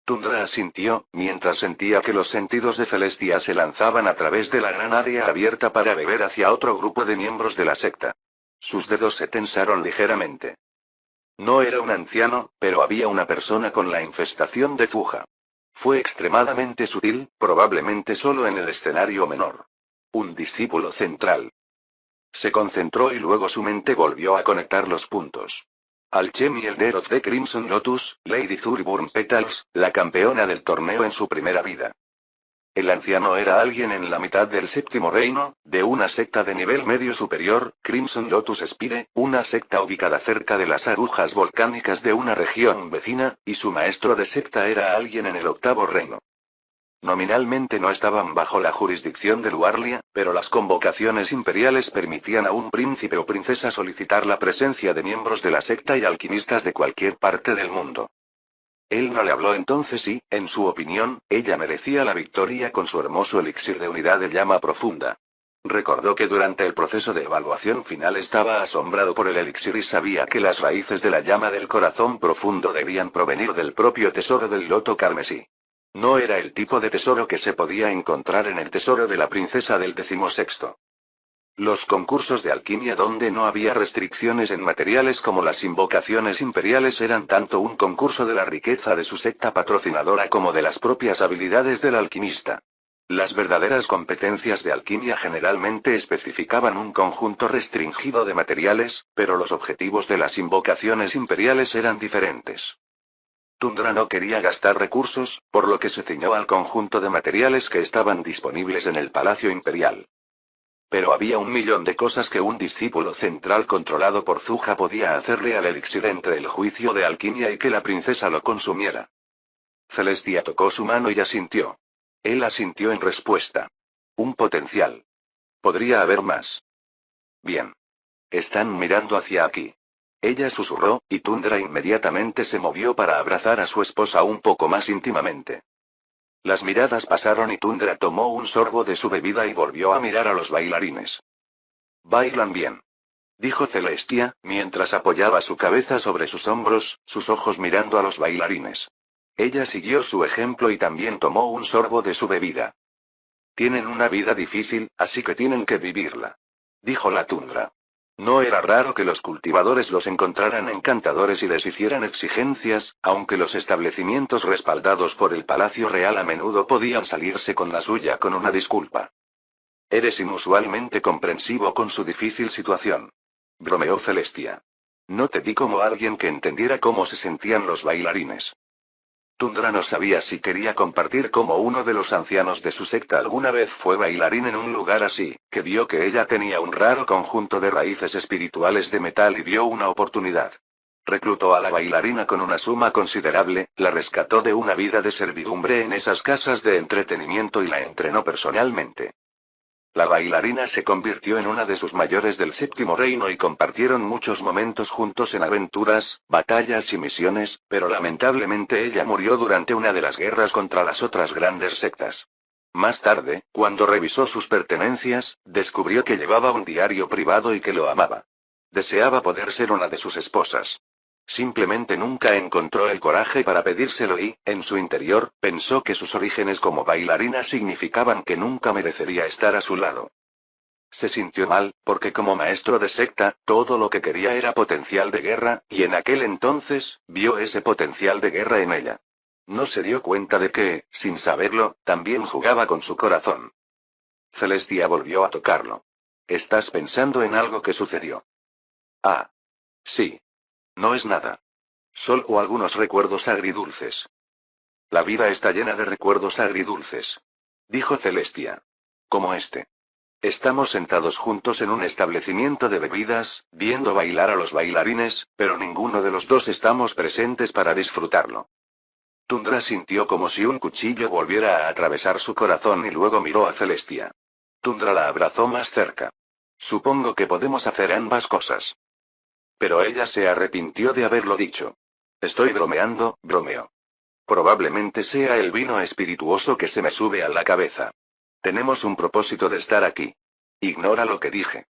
Tundra asintió, mientras sentía que los sentidos de Celestia se lanzaban a través de la gran área abierta para beber hacia otro grupo de miembros de la secta. Sus dedos se tensaron ligeramente. No era un anciano, pero había una persona con la infestación de Zuja. Fue extremadamente sutil, probablemente solo en el escenario menor. Un discípulo central. Se concentró y luego su mente volvió a conectar los puntos. Alchemy Elder of the Crimson Lotus, Lady Thorburn Petals, la campeona del torneo en su primera vida. El anciano era alguien en la mitad del séptimo reino, de una secta de nivel medio superior, Crimson Lotus Spire, una secta ubicada cerca de las agujas volcánicas de una región vecina, y su maestro de secta era alguien en el octavo reino. Nominalmente no estaban bajo la jurisdicción de Luarlia, pero las convocaciones imperiales permitían a un príncipe o princesa solicitar la presencia de miembros de la secta y alquimistas de cualquier parte del mundo. Él no le habló entonces y, en su opinión, ella merecía la victoria con su hermoso elixir de unidad de llama profunda. Recordó que durante el proceso de evaluación final estaba asombrado por el elixir y sabía que las raíces de la llama del corazón profundo debían provenir del propio tesoro del loto carmesí. No era el tipo de tesoro que se podía encontrar en el tesoro de la princesa del 16º. Los concursos de alquimia donde no había restricciones en materiales como las invocaciones imperiales eran tanto un concurso de la riqueza de su secta patrocinadora como de las propias habilidades del alquimista. Las verdaderas competencias de alquimia generalmente especificaban un conjunto restringido de materiales, pero los objetivos de las invocaciones imperiales eran diferentes. Tundra no quería gastar recursos, por lo que se ciñó al conjunto de materiales que estaban disponibles en el Palacio Imperial. Pero había 1.000.000 de cosas que un discípulo central controlado por Zuja podía hacerle al elixir entre el juicio de alquimia y que la princesa lo consumiera. Celestia tocó su mano y asintió. Él asintió en respuesta. Un potencial. Podría haber más. Bien. Están mirando hacia aquí. Ella susurró, y Tundra inmediatamente se movió para abrazar a su esposa un poco más íntimamente. Las miradas pasaron y Tundra tomó un sorbo de su bebida y volvió a mirar a los bailarines. Bailan bien. dijo Celestia, mientras apoyaba su cabeza sobre sus hombros, sus ojos mirando a los bailarines. Ella siguió su ejemplo y también tomó un sorbo de su bebida. Tienen una vida difícil, así que tienen que vivirla, dijo la tundra. No era raro que los cultivadores los encontraran encantadores y les hicieran exigencias, aunque los establecimientos respaldados por el Palacio Real a menudo podían salirse con la suya con una disculpa. Eres inusualmente comprensivo con su difícil situación, bromeó Celestia. No te vi como alguien que entendiera cómo se sentían los bailarines. Tundra no sabía si quería compartir cómo uno de los ancianos de su secta alguna vez fue bailarín en un lugar así, que vio que ella tenía un raro conjunto de raíces espirituales de metal y vio una oportunidad. Reclutó a la bailarina con una suma considerable, la rescató de una vida de servidumbre en esas casas de entretenimiento y la entrenó personalmente. La bailarina se convirtió en una de sus mayores del Séptimo Reino y compartieron muchos momentos juntos en aventuras, batallas y misiones, pero lamentablemente ella murió durante una de las guerras contra las otras grandes sectas. Más tarde, cuando revisó sus pertenencias, descubrió que llevaba un diario privado y que lo amaba. Deseaba poder ser una de sus esposas. Simplemente nunca encontró el coraje para pedírselo y, en su interior, pensó que sus orígenes como bailarina significaban que nunca merecería estar a su lado. Se sintió mal, porque como maestro de secta, todo lo que quería era potencial de guerra, y en aquel entonces, vio ese potencial de guerra en ella. No se dio cuenta de que, sin saberlo, también jugaba con su corazón. Celestia volvió a tocarlo. ¿Estás pensando en algo que sucedió? Ah. Sí. No es nada. Solo algunos recuerdos agridulces. La vida está llena de recuerdos agridulces, dijo Celestia. Como este. Estamos sentados juntos en un establecimiento de bebidas, viendo bailar a los bailarines, pero ninguno de los dos estamos presentes para disfrutarlo. Tundra sintió como si un cuchillo volviera a atravesar su corazón y luego miró a Celestia. Tundra la abrazó más cerca. Supongo que podemos hacer ambas cosas. Pero ella se arrepintió de haberlo dicho. Estoy bromeando, bromeó. Probablemente sea el vino espirituoso que se me sube a la cabeza. Tenemos un propósito de estar aquí. Ignora lo que dije.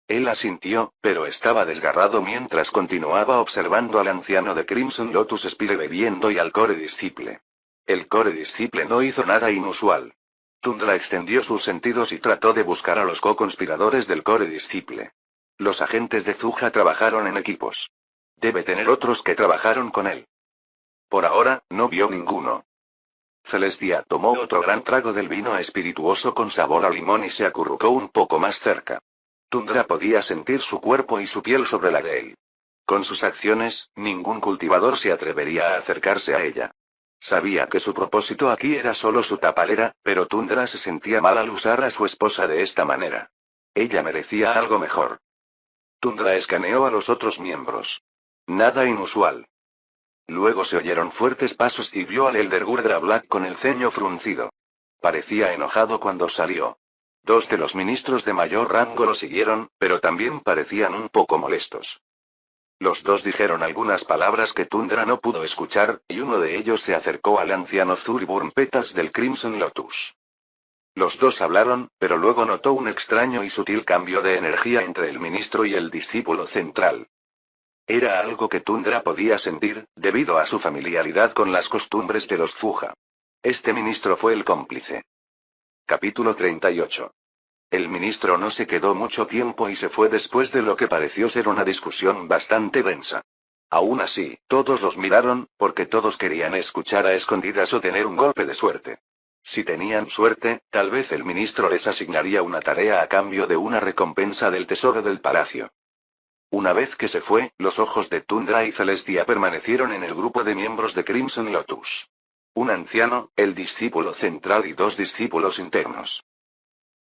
Él asintió, pero estaba desgarrado mientras continuaba observando al anciano de Crimson Lotus Spire bebiendo y al core disciple. El core disciple no hizo nada inusual. Tundra extendió sus sentidos y trató de buscar a los co-conspiradores del core disciple. Los agentes de Zuja trabajaron en equipos. Debe tener otros que trabajaron con él. Por ahora, no vio ninguno. Celestia tomó otro gran trago del vino espirituoso con sabor a limón y se acurrucó un poco más cerca. Tundra podía sentir su cuerpo y su piel sobre la de él. Con sus acciones, ningún cultivador se atrevería a acercarse a ella. Sabía que su propósito aquí era solo su tapadera, pero Tundra se sentía mal al usar a su esposa de esta manera. Ella merecía algo mejor. Tundra escaneó a los otros miembros. Nada inusual. Luego se oyeron fuertes pasos y vio al Elder Gurdra Black con el ceño fruncido. Parecía enojado cuando salió. Dos de los ministros de mayor rango lo siguieron, pero también parecían un poco molestos. Los dos dijeron algunas palabras que Tundra no pudo escuchar, y uno de ellos se acercó al anciano Thurburn Petals del Crimson Lotus. Los dos hablaron, pero luego notó un extraño y sutil cambio de energía entre el ministro y el discípulo central. Era algo que Tundra podía sentir, debido a su familiaridad con las costumbres de los Zuja. Este ministro fue el cómplice. Capítulo 38. El ministro no se quedó mucho tiempo y se fue después de lo que pareció ser una discusión bastante densa. Aún así, todos los miraron, porque todos querían escuchar a escondidas o tener un golpe de suerte. Si tenían suerte, tal vez el ministro les asignaría una tarea a cambio de una recompensa del tesoro del palacio. Una vez que se fue, los ojos de Tundra y Celestia permanecieron en el grupo de miembros de Crimson Lotus. Un anciano, el discípulo central y dos discípulos internos.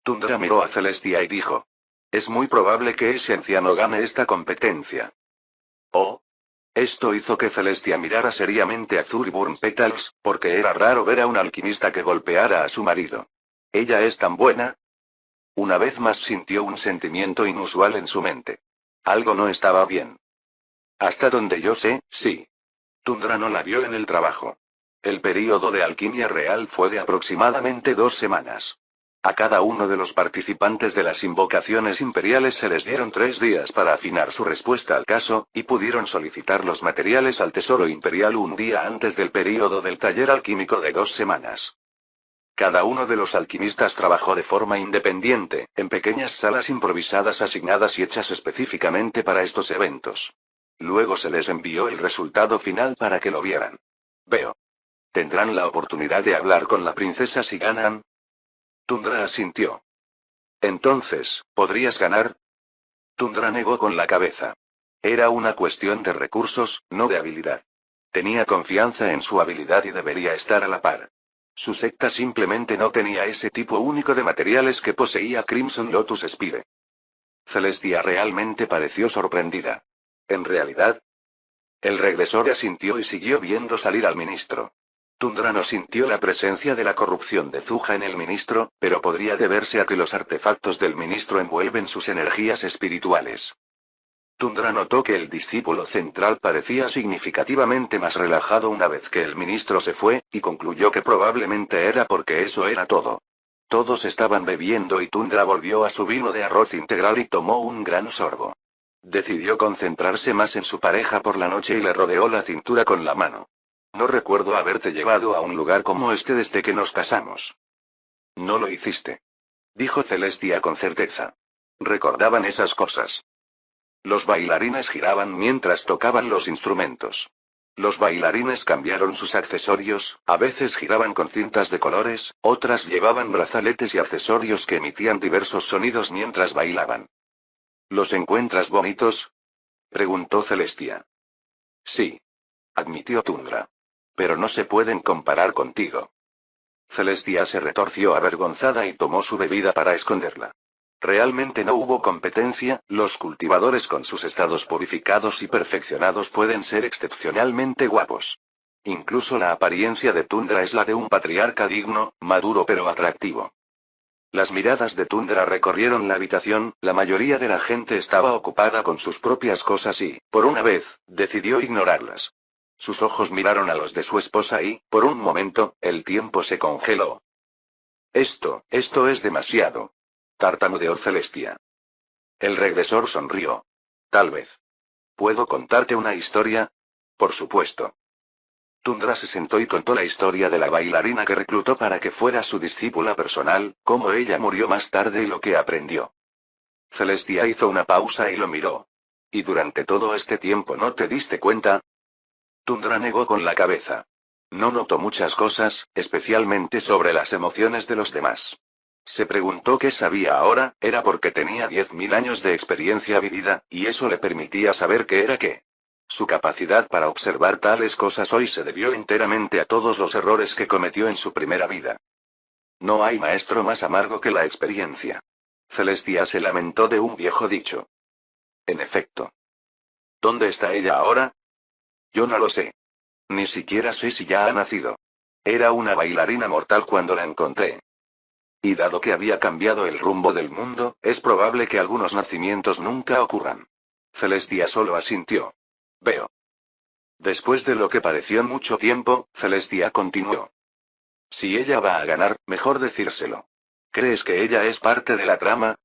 Tundra miró a Celestia y dijo: es muy probable que ese anciano gane esta competencia. Oh. Esto hizo que Celestia mirara seriamente a Thurburn Petals, porque era raro ver a un alquimista que golpeara a su marido. ¿Ella es tan buena? Una vez más sintió un sentimiento inusual en su mente. Algo no estaba bien. Hasta donde yo sé, sí. Tundra no la vio en el trabajo. El período de alquimia real fue de aproximadamente 2 semanas. A cada uno de los participantes de las invocaciones imperiales se les dieron 3 días para afinar su respuesta al caso, y pudieron solicitar los materiales al Tesoro Imperial un día antes del período del taller alquímico de 2 semanas. Cada uno de los alquimistas trabajó de forma independiente, en pequeñas salas improvisadas asignadas y hechas específicamente para estos eventos. Luego se les envió el resultado final para que lo vieran. Veo. ¿Tendrán la oportunidad de hablar con la princesa si ganan? Tundra asintió. Entonces, ¿podrías ganar? Tundra negó con la cabeza. Era una cuestión de recursos, no de habilidad. Tenía confianza en su habilidad y debería estar a la par. Su secta simplemente no tenía ese tipo único de materiales que poseía Crimson Lotus Spire. Celestia realmente pareció sorprendida. ¿En realidad? El regresor asintió y siguió viendo salir al ministro. Tundra no sintió la presencia de la corrupción de Zuja en el ministro, pero podría deberse a que los artefactos del ministro envuelven sus energías espirituales. Tundra notó que el discípulo central parecía significativamente más relajado una vez que el ministro se fue, y concluyó que probablemente era porque eso era todo. Todos estaban bebiendo y Tundra volvió a su vino de arroz integral y tomó un gran sorbo. Decidió concentrarse más en su pareja por la noche y le rodeó la cintura con la mano. No recuerdo haberte llevado a un lugar como este desde que nos casamos. No lo hiciste. Dijo Celestia con certeza. Recordaban esas cosas. Los bailarines giraban mientras tocaban los instrumentos. Los bailarines cambiaron sus accesorios, a veces giraban con cintas de colores, otras llevaban brazaletes y accesorios que emitían diversos sonidos mientras bailaban. ¿Los encuentras bonitos? Preguntó Celestia. Sí. Admitió Tundra. Pero no se pueden comparar contigo. Celestia se retorció avergonzada y tomó su bebida para esconderla. Realmente no hubo competencia, los cultivadores con sus estados purificados y perfeccionados pueden ser excepcionalmente guapos. Incluso la apariencia de Tundra es la de un patriarca digno, maduro pero atractivo. Las miradas de Tundra recorrieron la habitación, la mayoría de la gente estaba ocupada con sus propias cosas y, por una vez, decidió ignorarlas. Sus ojos miraron a los de su esposa y, por un momento, el tiempo se congeló. Esto es demasiado. Tartamudeó Celestia. El regresor sonrió. Tal vez. ¿Puedo contarte una historia? Por supuesto. Tundra se sentó y contó la historia de la bailarina que reclutó para que fuera su discípula personal, cómo ella murió más tarde y lo que aprendió. Celestia hizo una pausa y lo miró. ¿Y durante todo este tiempo no te diste cuenta? Tundra negó con la cabeza. No notó muchas cosas, especialmente sobre las emociones de los demás. Se preguntó qué sabía ahora, era porque tenía 10.000 años de experiencia vivida, y eso le permitía saber qué era qué. Su capacidad para observar tales cosas hoy se debió enteramente a todos los errores que cometió en su primera vida. No hay maestro más amargo que la experiencia. Celestia se lamentó de un viejo dicho. En efecto. ¿Dónde está ella ahora? Yo no lo sé. Ni siquiera sé si ya ha nacido. Era una bailarina mortal cuando la encontré. Y dado que había cambiado el rumbo del mundo, es probable que algunos nacimientos nunca ocurran. Celestia solo asintió. Veo. Después de lo que pareció mucho tiempo, Celestia continuó. Si ella va a ganar, mejor decírselo. ¿Crees que ella es parte de la trama?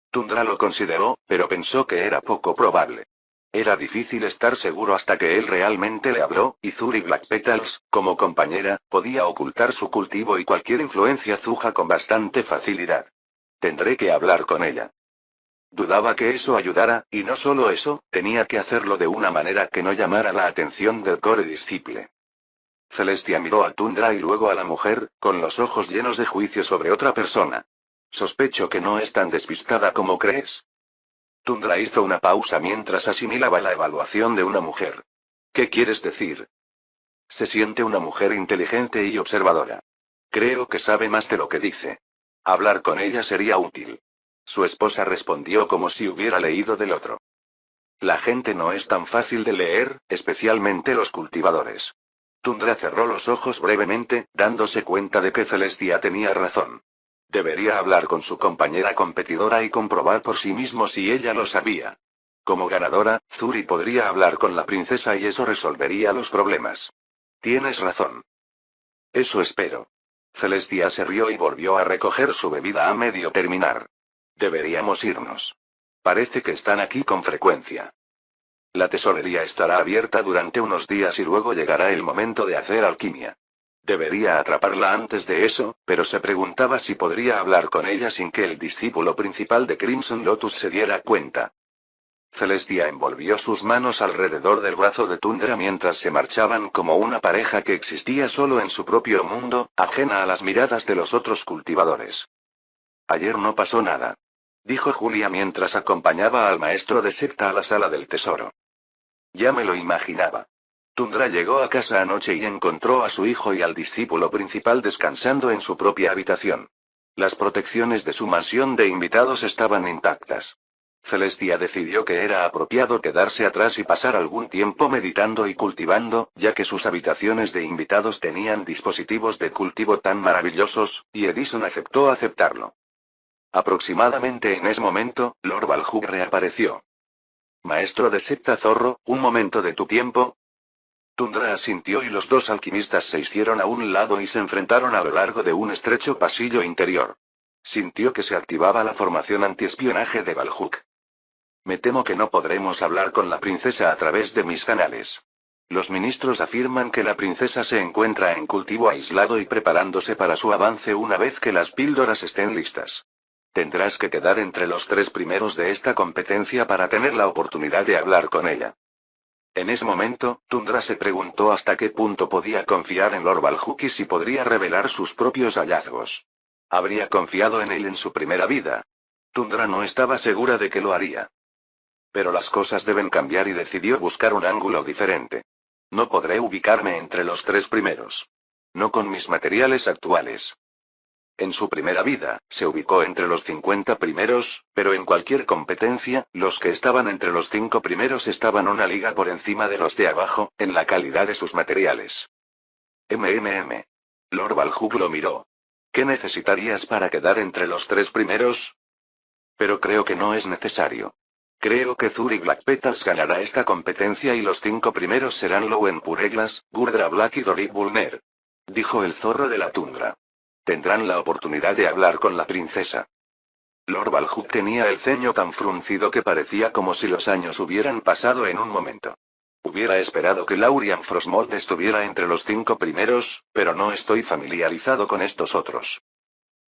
Tundra lo consideró, pero pensó que era poco probable. Era difícil estar seguro hasta que él realmente le habló, y Zuri Black Petals, como compañera, podía ocultar su cultivo y cualquier influencia Zuja con bastante facilidad. Tendré que hablar con ella. Dudaba que eso ayudara, y no solo eso, tenía que hacerlo de una manera que no llamara la atención del core disciple. Celestia miró a Tundra y luego a la mujer, con los ojos llenos de juicio sobre otra persona. Sospecho que no es tan despistada como crees. Tundra hizo una pausa mientras asimilaba la evaluación de una mujer. ¿Qué quieres decir? Se siente una mujer inteligente y observadora. Creo que sabe más de lo que dice. Hablar con ella sería útil. Su esposa respondió como si hubiera leído del otro. La gente no es tan fácil de leer, especialmente los cultivadores. Tundra cerró los ojos brevemente, dándose cuenta de que Celestia tenía razón. Debería hablar con su compañera competidora y comprobar por sí mismo si ella lo sabía. Como ganadora, Zuri podría hablar con la princesa y eso resolvería los problemas. Tienes razón. Eso espero. Celestia se rió y volvió a recoger su bebida a medio terminar. Deberíamos irnos. Parece que están aquí con frecuencia. La tesorería estará abierta durante unos días y luego llegará el momento de hacer alquimia. Debería atraparla antes de eso, pero se preguntaba si podría hablar con ella sin que el discípulo principal de Crimson Lotus se diera cuenta. Celestia envolvió sus manos alrededor del brazo de Tundra mientras se marchaban como una pareja que existía solo en su propio mundo, ajena a las miradas de los otros cultivadores. Ayer no pasó nada, dijo Julia mientras acompañaba al maestro de secta a la sala del tesoro. Ya me lo imaginaba. Tundra llegó a casa anoche y encontró a su hijo y al discípulo principal descansando en su propia habitación. Las protecciones de su mansión de invitados estaban intactas. Celestia decidió que era apropiado quedarse atrás y pasar algún tiempo meditando y cultivando, ya que sus habitaciones de invitados tenían dispositivos de cultivo tan maravillosos, y Edison aceptó aceptarlo. Aproximadamente en ese momento, Lord Balhug reapareció. Maestro de secta zorro, ¿un momento de tu tiempo? Tundra asintió y los dos alquimistas se hicieron a un lado y se enfrentaron a lo largo de un estrecho pasillo interior. Sintió que se activaba la formación antiespionaje de Balhug. Me temo que no podremos hablar con la princesa a través de mis canales. Los ministros afirman que la princesa se encuentra en cultivo aislado y preparándose para su avance una vez que las píldoras estén listas. Tendrás que quedar entre los 3 primeros de esta competencia para tener la oportunidad de hablar con ella. En ese momento, Tundra se preguntó hasta qué punto podía confiar en Lord Balhug y si podría revelar sus propios hallazgos. Habría confiado en él en su primera vida. Tundra no estaba segura de que lo haría. Pero las cosas deben cambiar y decidió buscar un ángulo diferente. No podré ubicarme entre los 3 primeros. No con mis materiales actuales. En su primera vida, se ubicó entre los 50 primeros, pero en cualquier competencia, los que estaban entre los 5 primeros estaban una liga por encima de los de abajo, en la calidad de sus materiales. Lord Balhug lo miró. ¿Qué necesitarías para quedar entre los 3 primeros? Pero creo que no es necesario. Creo que Zuri Black Petals ganará esta competencia y los 5 primeros serán Lowen Pureglas, Gurdra Black y Dorik Bulner. Dijo el zorro de la tundra. Tendrán la oportunidad de hablar con la princesa. Lord Balhug tenía el ceño tan fruncido que parecía como si los años hubieran pasado en un momento. Hubiera esperado que Laurian Frostmold estuviera entre los 5 primeros, pero no estoy familiarizado con estos otros.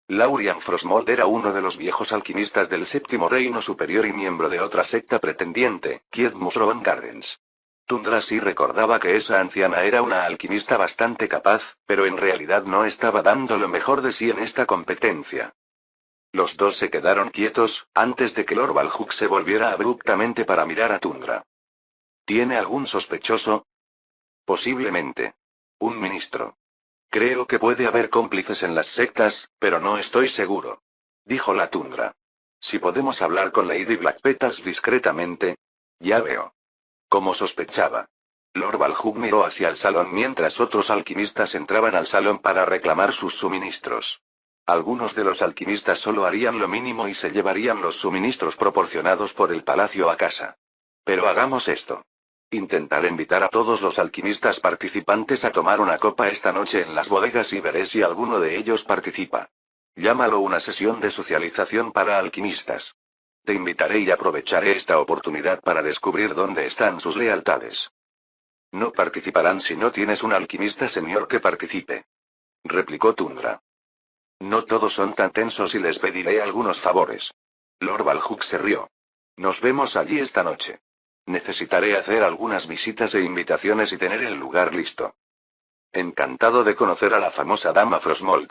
Laurian Frostmold era uno de los viejos alquimistas del Séptimo Reino Superior y miembro de otra secta pretendiente, Kied Musroon Gardens. Tundra sí recordaba que esa anciana era una alquimista bastante capaz, pero en realidad no estaba dando lo mejor de sí en esta competencia. Los dos se quedaron quietos, antes de que Lord Balhug se volviera abruptamente para mirar a Tundra. ¿Tiene algún sospechoso? Posiblemente. Un ministro. Creo que puede haber cómplices en las sectas, pero no estoy seguro. Dijo la tundra. Si podemos hablar con Lady Black Petals discretamente. Ya veo. Como sospechaba. Lord Balhug miró hacia el salón mientras otros alquimistas entraban al salón para reclamar sus suministros. Algunos de los alquimistas solo harían lo mínimo y se llevarían los suministros proporcionados por el palacio a casa. Pero hagamos esto. Intentaré invitar a todos los alquimistas participantes a tomar una copa esta noche en las bodegas y veré si alguno de ellos participa. Llámalo una sesión de socialización para alquimistas. Te invitaré y aprovecharé esta oportunidad para descubrir dónde están sus lealtades. No participarán si no tienes un alquimista senior que participe. Replicó Tundra. No todos son tan tensos y les pediré algunos favores. Lord Balhug se rió. Nos vemos allí esta noche. Necesitaré hacer algunas visitas e invitaciones y tener el lugar listo. Encantado de conocer a la famosa dama Frostmold.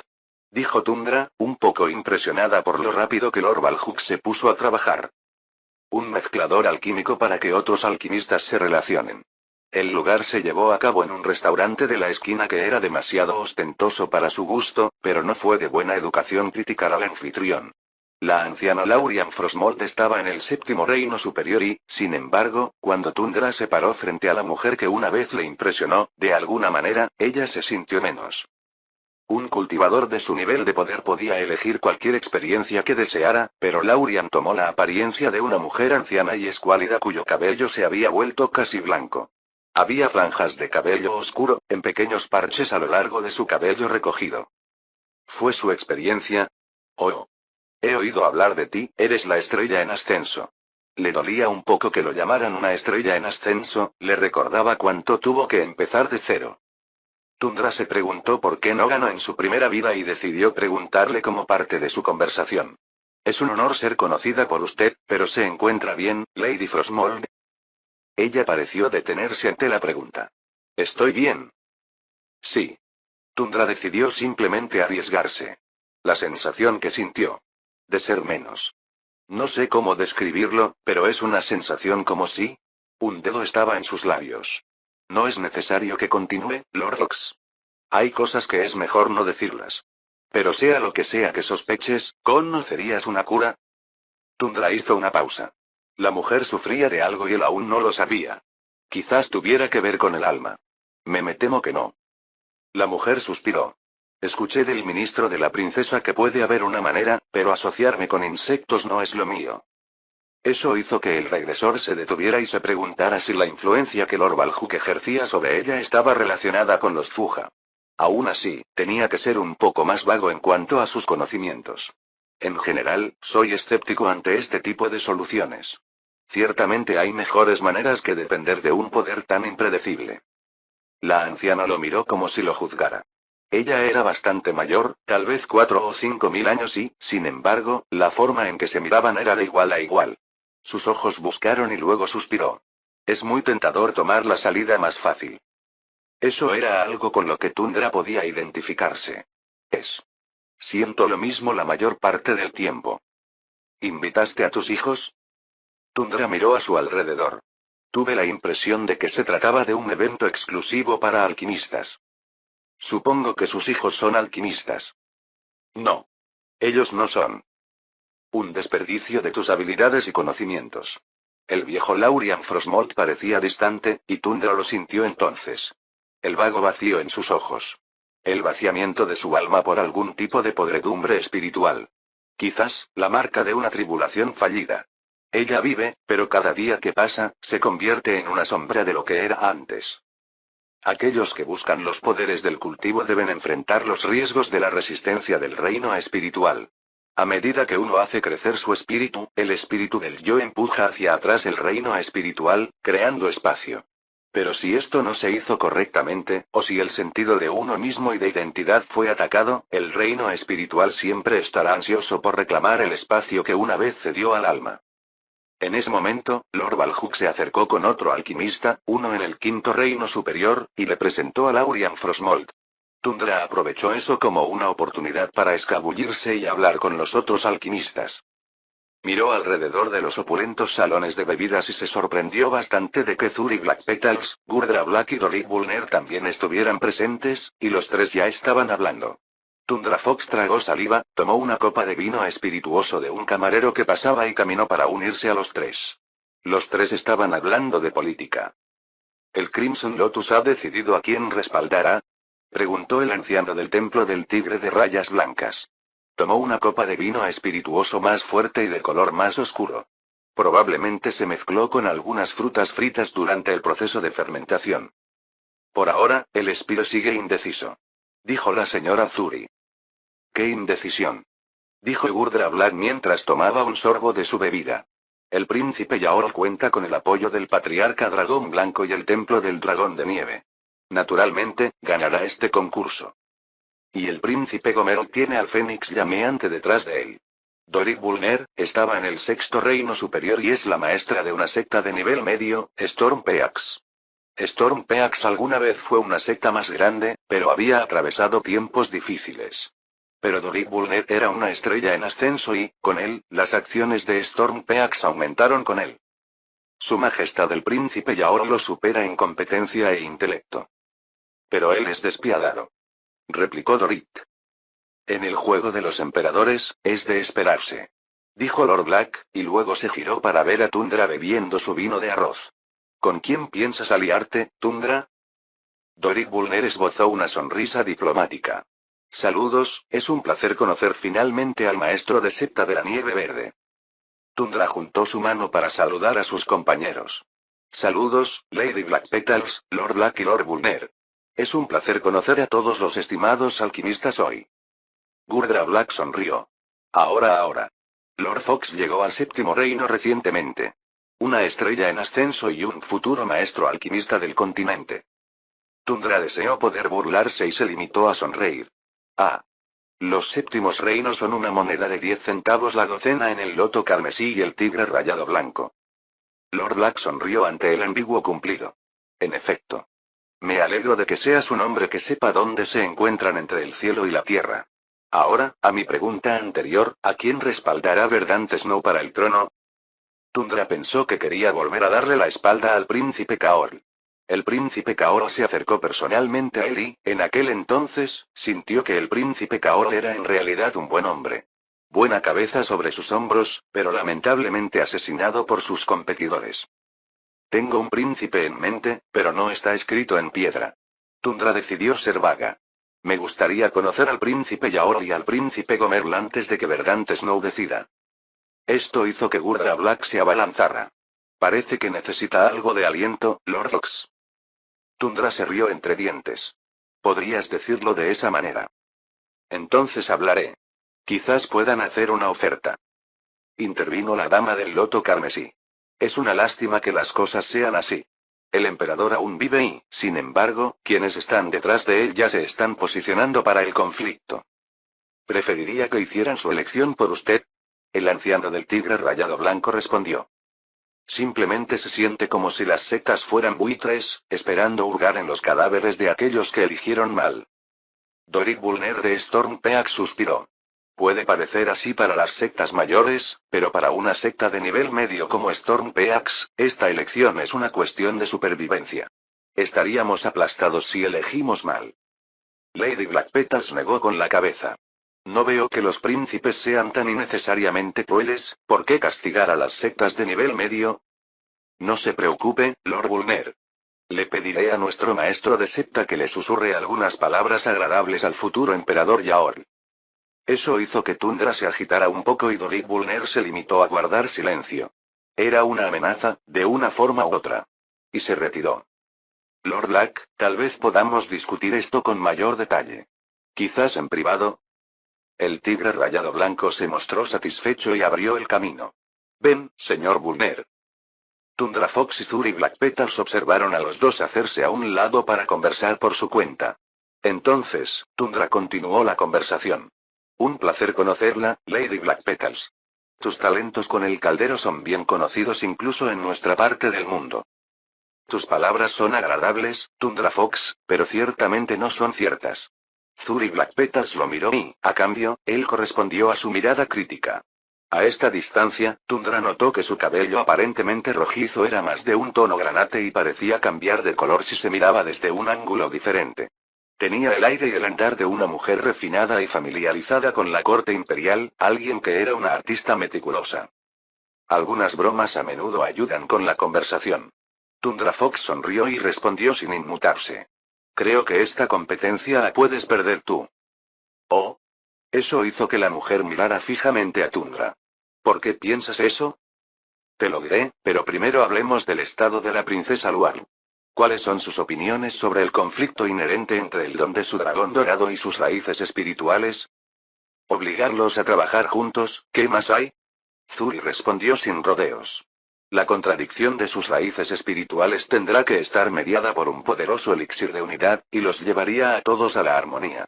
Dijo Tundra, un poco impresionada por lo rápido que Lord Balhug se puso a trabajar. Un mezclador alquímico para que otros alquimistas se relacionen. El lugar se llevó a cabo en un restaurante de la esquina que era demasiado ostentoso para su gusto, pero no fue de buena educación criticar al anfitrión. La anciana Laurian Frostmold estaba en el Séptimo Reino Superior y, sin embargo, cuando Tundra se paró frente a la mujer que una vez le impresionó, de alguna manera, ella se sintió menos. Un cultivador de su nivel de poder podía elegir cualquier experiencia que deseara, pero Laurian tomó la apariencia de una mujer anciana y escuálida cuyo cabello se había vuelto casi blanco. Había franjas de cabello oscuro, en pequeños parches a lo largo de su cabello recogido. ¿Fue su experiencia? Oh. He oído hablar de ti, eres la estrella en ascenso. Le dolía un poco que lo llamaran una estrella en ascenso, le recordaba cuánto tuvo que empezar de cero. Tundra se preguntó por qué no ganó en su primera vida y decidió preguntarle como parte de su conversación. Es un honor ser conocida por usted, pero ¿se encuentra bien, Lady Frostmold? Ella pareció detenerse ante la pregunta. ¿Estoy bien? Sí. Tundra decidió simplemente arriesgarse. La sensación que sintió. De ser menos. No sé cómo describirlo, pero es una sensación como si... Un dedo estaba en sus labios. No es necesario que continúe, Lord Ox. Hay cosas que es mejor no decirlas. Pero sea lo que sea que sospeches, ¿conocerías una cura? Tundra hizo una pausa. La mujer sufría de algo y él aún no lo sabía. Quizás tuviera que ver con el alma. Me temo que no. La mujer suspiró. Escuché del ministro de la princesa que puede haber una manera, pero asociarme con insectos no es lo mío. Eso hizo que el regresor se detuviera y se preguntara si la influencia que Lord Baljuk ejercía sobre ella estaba relacionada con los Fuja. Aún así, tenía que ser un poco más vago en cuanto a sus conocimientos. En general, soy escéptico ante este tipo de soluciones. Ciertamente hay mejores maneras que depender de un poder tan impredecible. La anciana lo miró como si lo juzgara. Ella era bastante mayor, tal vez 4 o 5 mil años y, sin embargo, la forma en que se miraban era de igual a igual. Sus ojos buscaron y luego suspiró. Es muy tentador tomar la salida más fácil. Eso era algo con lo que Tundra podía identificarse. Es. Siento lo mismo la mayor parte del tiempo. ¿Invitaste a tus hijos? Tundra miró a su alrededor. Tuve la impresión de que se trataba de un evento exclusivo para alquimistas. Supongo que sus hijos son alquimistas. No. Ellos no son. Un desperdicio de tus habilidades y conocimientos. El viejo Laurian Frostmold parecía distante, y Tundra lo sintió entonces. El vago vacío en sus ojos. El vaciamiento de su alma por algún tipo de podredumbre espiritual. Quizás, la marca de una tribulación fallida. Ella vive, pero cada día que pasa, se convierte en una sombra de lo que era antes. Aquellos que buscan los poderes del cultivo deben enfrentar los riesgos de la resistencia del reino espiritual. A medida que uno hace crecer su espíritu, el espíritu del yo empuja hacia atrás el reino espiritual, creando espacio. Pero si esto no se hizo correctamente, o si el sentido de uno mismo y de identidad fue atacado, el reino espiritual siempre estará ansioso por reclamar el espacio que una vez cedió al alma. En ese momento, Lord Baljuk se acercó con otro alquimista, uno en el quinto reino superior, y le presentó a Laurian Frostmold. Tundra aprovechó eso como una oportunidad para escabullirse y hablar con los otros alquimistas. Miró alrededor de los opulentos salones de bebidas y se sorprendió bastante de que Zuri Black Petals, Gurdra Black y Doric Bulner también estuvieran presentes, y los tres ya estaban hablando. Tundra Fox tragó saliva, tomó una copa de vino espirituoso de un camarero que pasaba y caminó para unirse a los tres. Los tres estaban hablando de política. ¿El Crimson Lotus ha decidido a quién respaldará? Preguntó el anciano del templo del tigre de rayas blancas. Tomó una copa de vino espirituoso más fuerte y de color más oscuro. Probablemente se mezcló con algunas frutas fritas durante el proceso de fermentación. Por ahora, el Espiro sigue indeciso. Dijo la señora Zuri. ¡Qué indecisión! Dijo Gurdra Black mientras tomaba un sorbo de su bebida. El príncipe Yaor cuenta con el apoyo del patriarca Dragón Blanco y el templo del Dragón de Nieve. Naturalmente, ganará este concurso. Y el príncipe Gomer tiene al Fénix llameante detrás de él. Doric Bulner estaba en el sexto reino superior y es la maestra de una secta de nivel medio, Storm Peax. Storm Peax alguna vez fue una secta más grande, pero había atravesado tiempos difíciles. Pero Doric Bulner era una estrella en ascenso y, con él, las acciones de Storm Peax aumentaron con él. Su Majestad el Príncipe Yaor lo supera en competencia e intelecto. Pero él es despiadado. Replicó Doric. En el juego de los emperadores, es de esperarse. Dijo Lord Black, y luego se giró para ver a Tundra bebiendo su vino de arroz. ¿Con quién piensas aliarte, Tundra? Doric Bulner esbozó una sonrisa diplomática. Saludos, es un placer conocer finalmente al maestro de secta de la nieve verde. Tundra juntó su mano para saludar a sus compañeros. Saludos, Lady Black Petals, Lord Black y Lord Bulner. Es un placer conocer a todos los estimados alquimistas hoy. Gurdra Black sonrió. Ahora. Lord Fox llegó al séptimo reino recientemente. Una estrella en ascenso y un futuro maestro alquimista del continente. Tundra deseó poder burlarse y se limitó a sonreír. Ah. Los séptimos reinos son una moneda de 10 centavos la docena en el loto carmesí y el tigre rayado blanco. Lord Black sonrió ante el ambiguo cumplido. En efecto. Me alegro de que seas un hombre que sepa dónde se encuentran entre el cielo y la tierra. Ahora, a mi pregunta anterior, ¿a quién respaldará Verdant Snow para el trono? Tundra pensó que quería volver a darle la espalda al príncipe Kaor. El príncipe Kaor se acercó personalmente a él y, en aquel entonces, sintió que el príncipe Kaor era en realidad un buen hombre. Buena cabeza sobre sus hombros, pero lamentablemente asesinado por sus competidores. Tengo un príncipe en mente, pero no está escrito en piedra. Tundra decidió ser vaga. Me gustaría conocer al príncipe Yaor y al príncipe Gomerl antes de que Verdant Snow decida. Esto hizo que Gurdra Black se abalanzara. Parece que necesita algo de aliento, Lord Fox. Tundra se rió entre dientes. Podrías decirlo de esa manera. Entonces hablaré. Quizás puedan hacer una oferta. Intervino la dama del loto carmesí. Es una lástima que las cosas sean así. El emperador aún vive y, sin embargo, quienes están detrás de él ya se están posicionando para el conflicto. ¿Preferiría que hicieran su elección por usted? El anciano del tigre rayado blanco respondió. Simplemente se siente como si las sectas fueran buitres, esperando hurgar en los cadáveres de aquellos que eligieron mal. Doric Bulner de Stormpeak suspiró. Puede parecer así para las sectas mayores, pero para una secta de nivel medio como Stormpeaks, esta elección es una cuestión de supervivencia. Estaríamos aplastados si elegimos mal. Lady Blackpetals negó con la cabeza. No veo que los príncipes sean tan innecesariamente crueles, ¿por qué castigar a las sectas de nivel medio? No se preocupe, Lord Bulner. Le pediré a nuestro maestro de secta que le susurre algunas palabras agradables al futuro emperador Yaor. Eso hizo que Tundra se agitara un poco y Doric Bulner se limitó a guardar silencio. Era una amenaza, de una forma u otra. Y se retiró. Lord Black, tal vez podamos discutir esto con mayor detalle. Quizás en privado. El tigre rayado blanco se mostró satisfecho y abrió el camino. Ven, señor Bulner. Tundra Fox y Zuri Blackpetals observaron a los dos hacerse a un lado para conversar por su cuenta. Entonces, Tundra continuó la conversación. Un placer conocerla, Lady Blackpetals. Tus talentos con el caldero son bien conocidos incluso en nuestra parte del mundo. Tus palabras son agradables, Tundra Fox, pero ciertamente no son ciertas. Zuri Blackpetals lo miró y, a cambio, él correspondió a su mirada crítica. A esta distancia, Tundra notó que su cabello aparentemente rojizo era más de un tono granate y parecía cambiar de color si se miraba desde un ángulo diferente. Tenía el aire y el andar de una mujer refinada y familiarizada con la corte imperial, alguien que era una artista meticulosa. Algunas bromas a menudo ayudan con la conversación. Tundra Fox sonrió y respondió sin inmutarse. Creo que esta competencia la puedes perder tú. Oh. Eso hizo que la mujer mirara fijamente a Tundra. ¿Por qué piensas eso? Te lo diré, pero primero hablemos del estado de la princesa Luar. ¿Cuáles son sus opiniones sobre el conflicto inherente entre el don de su dragón dorado y sus raíces espirituales? ¿Obligarlos a trabajar juntos, qué más hay? Zuri respondió sin rodeos. La contradicción de sus raíces espirituales tendrá que estar mediada por un poderoso elixir de unidad, y los llevaría a todos a la armonía.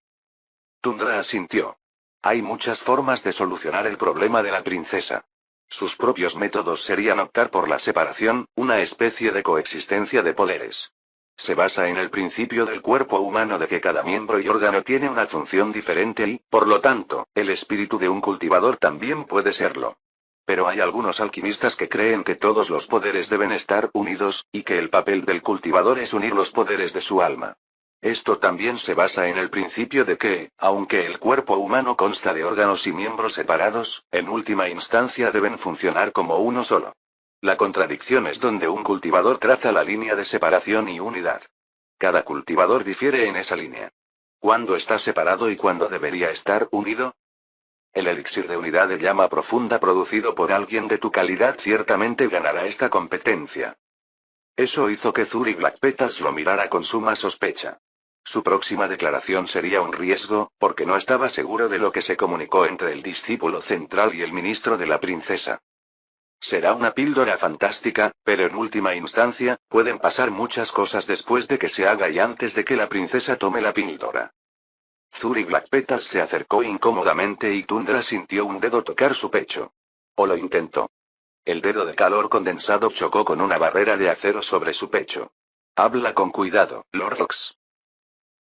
Tundra asintió. Hay muchas formas de solucionar el problema de la princesa. Sus propios métodos serían optar por la separación, una especie de coexistencia de poderes. Se basa en el principio del cuerpo humano de que cada miembro y órgano tiene una función diferente y, por lo tanto, el espíritu de un cultivador también puede serlo. Pero hay algunos alquimistas que creen que todos los poderes deben estar unidos, y que el papel del cultivador es unir los poderes de su alma. Esto también se basa en el principio de que, aunque el cuerpo humano consta de órganos y miembros separados, en última instancia deben funcionar como uno solo. La contradicción es donde un cultivador traza la línea de separación y unidad. Cada cultivador difiere en esa línea. ¿Cuándo está separado y cuándo debería estar unido? El elixir de unidad de llama profunda producido por alguien de tu calidad ciertamente ganará esta competencia. Eso hizo que Zuri Blackpetals lo mirara con suma sospecha. Su próxima declaración sería un riesgo, porque no estaba seguro de lo que se comunicó entre el discípulo central y el ministro de la princesa. Será una píldora fantástica, pero en última instancia, pueden pasar muchas cosas después de que se haga y antes de que la princesa tome la píldora. Zuri Blackpetal se acercó incómodamente y Tundra sintió un dedo tocar su pecho. O lo intentó. El dedo de calor condensado chocó con una barrera de acero sobre su pecho. Habla con cuidado, Lord Fox.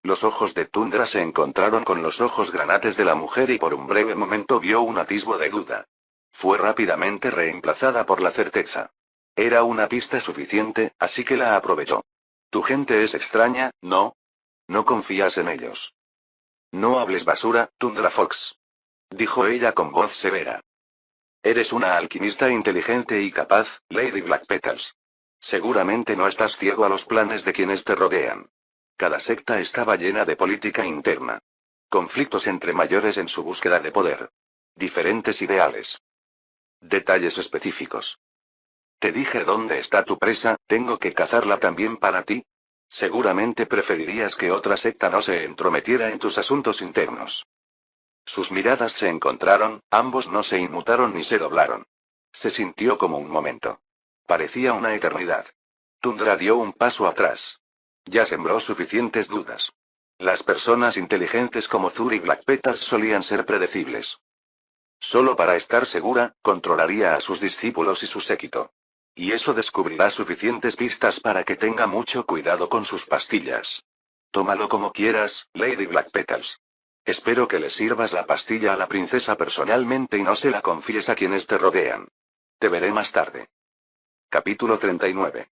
Los ojos de Tundra se encontraron con los ojos granates de la mujer y por un breve momento vio un atisbo de duda. Fue rápidamente reemplazada por la certeza. Era una pista suficiente, así que la aprovechó. Tu gente es extraña, ¿no? No confías en ellos. No hables basura, Tundra Fox. Dijo ella con voz severa. Eres una alquimista inteligente y capaz, Lady Blackpetals. Seguramente no estás ciego a los planes de quienes te rodean. Cada secta estaba llena de política interna. Conflictos entre mayores en su búsqueda de poder. Diferentes ideales. Detalles específicos. Te dije dónde está tu presa, tengo que cazarla también para ti. Seguramente preferirías que otra secta no se entrometiera en tus asuntos internos. Sus miradas se encontraron, ambos no se inmutaron ni se doblaron. Se sintió como un momento. Parecía una eternidad. Tundra dio un paso atrás. Ya sembró suficientes dudas. Las personas inteligentes como Zuri Blackpetals solían ser predecibles. Solo para estar segura, controlaría a sus discípulos y su séquito. Y eso descubrirá suficientes pistas para que tenga mucho cuidado con sus pastillas. Tómalo como quieras, Lady Blackpetals. Espero que le sirvas la pastilla a la princesa personalmente y no se la confíes a quienes te rodean. Te veré más tarde. Capítulo 39.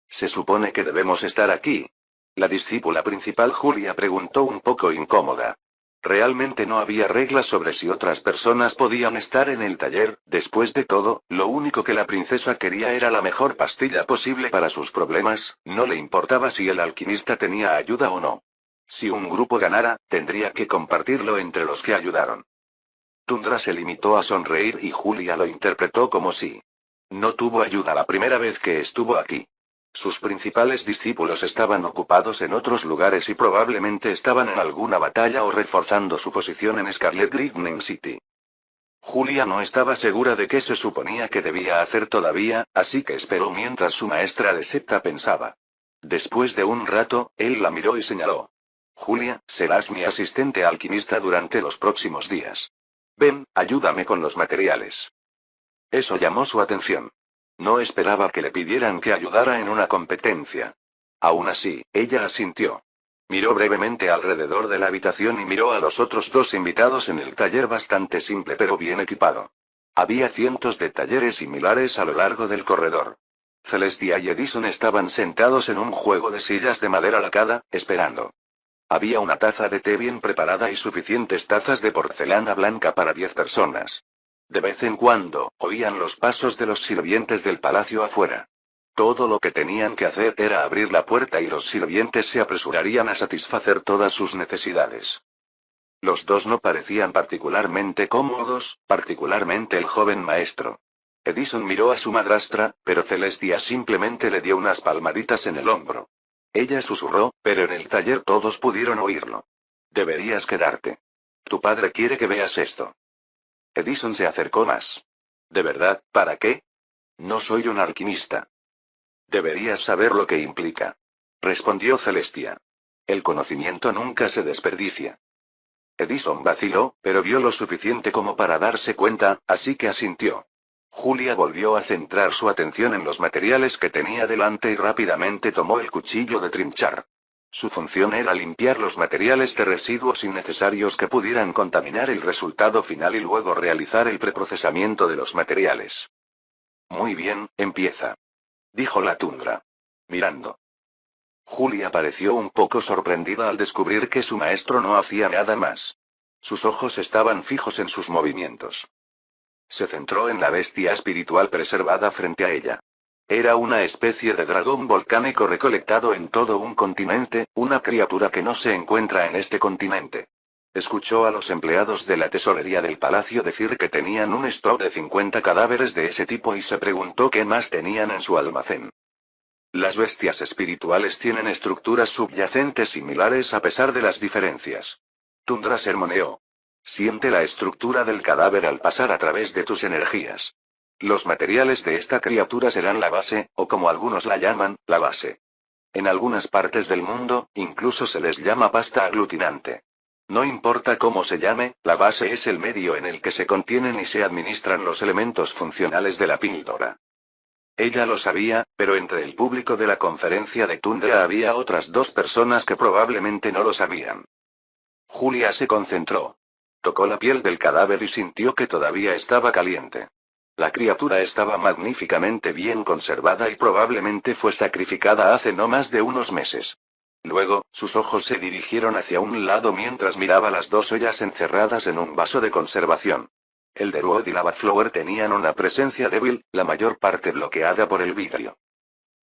Se supone que debemos estar aquí. La discípula principal Julia preguntó un poco incómoda. Realmente no había reglas sobre si otras personas podían estar en el taller, después de todo, lo único que la princesa quería era la mejor pastilla posible para sus problemas, no le importaba si el alquimista tenía ayuda o no. Si un grupo ganara, tendría que compartirlo entre los que ayudaron. Tundra se limitó a sonreír y Julia lo interpretó como si no tuvo ayuda la primera vez que estuvo aquí. Sus principales discípulos estaban ocupados en otros lugares y probablemente estaban en alguna batalla o reforzando su posición en Scarlet Lightning City. Julia no estaba segura de qué se suponía que debía hacer todavía, así que esperó mientras su maestra de secta pensaba. Después de un rato, él la miró y señaló. Julia, serás mi asistente alquimista durante los próximos días. Ven, ayúdame con los materiales. Eso llamó su atención. No esperaba que le pidieran que ayudara en una competencia. Aún así, ella asintió. Miró brevemente alrededor de la habitación y miró a los otros dos invitados en el taller bastante simple pero bien equipado. Había cientos de talleres similares a lo largo del corredor. Celestia y Edison estaban sentados en un juego de sillas de madera lacada, esperando. Había una taza de té bien preparada y suficientes tazas de porcelana blanca para 10 personas. De vez en cuando, oían los pasos de los sirvientes del palacio afuera. Todo lo que tenían que hacer era abrir la puerta y los sirvientes se apresurarían a satisfacer todas sus necesidades. Los dos no parecían particularmente cómodos, particularmente el joven maestro. Edison miró a su madrastra, pero Celestia simplemente le dio unas palmaditas en el hombro. Ella susurró, pero en el taller todos pudieron oírlo. Deberías quedarte. Tu padre quiere que veas esto. Edison se acercó más. ¿De verdad, para qué? No soy un alquimista. Deberías saber lo que implica. Respondió Celestia. El conocimiento nunca se desperdicia. Edison vaciló, pero vio lo suficiente como para darse cuenta, así que asintió. Julia volvió a centrar su atención en los materiales que tenía delante y rápidamente tomó el cuchillo de trinchar. Su función era limpiar los materiales de residuos innecesarios que pudieran contaminar el resultado final y luego realizar el preprocesamiento de los materiales. Muy bien, empieza. Dijo la Tundra. Mirando. Julia pareció un poco sorprendida al descubrir que su maestro no hacía nada más. Sus ojos estaban fijos en sus movimientos. Se centró en la bestia espiritual preservada frente a ella. Era una especie de dragón volcánico recolectado en todo un continente, una criatura que no se encuentra en este continente. Escuchó a los empleados de la tesorería del palacio decir que tenían un stock de 50 cadáveres de ese tipo y se preguntó qué más tenían en su almacén. Las bestias espirituales tienen estructuras subyacentes similares a pesar de las diferencias. Tundra sermoneó. Siente la estructura del cadáver al pasar a través de tus energías. Los materiales de esta criatura serán la base, o como algunos la llaman, la base. En algunas partes del mundo, incluso se les llama pasta aglutinante. No importa cómo se llame, la base es el medio en el que se contienen y se administran los elementos funcionales de la píldora. Ella lo sabía, pero entre el público de la conferencia de Tundra había otras dos personas que probablemente no lo sabían. Julia se concentró. Tocó la piel del cadáver y sintió que todavía estaba caliente. La criatura estaba magníficamente bien conservada y probablemente fue sacrificada hace no más de unos meses. Luego, sus ojos se dirigieron hacia un lado mientras miraba las dos ollas encerradas en un vaso de conservación. El Derwood y la Bathflower tenían una presencia débil, la mayor parte bloqueada por el vidrio.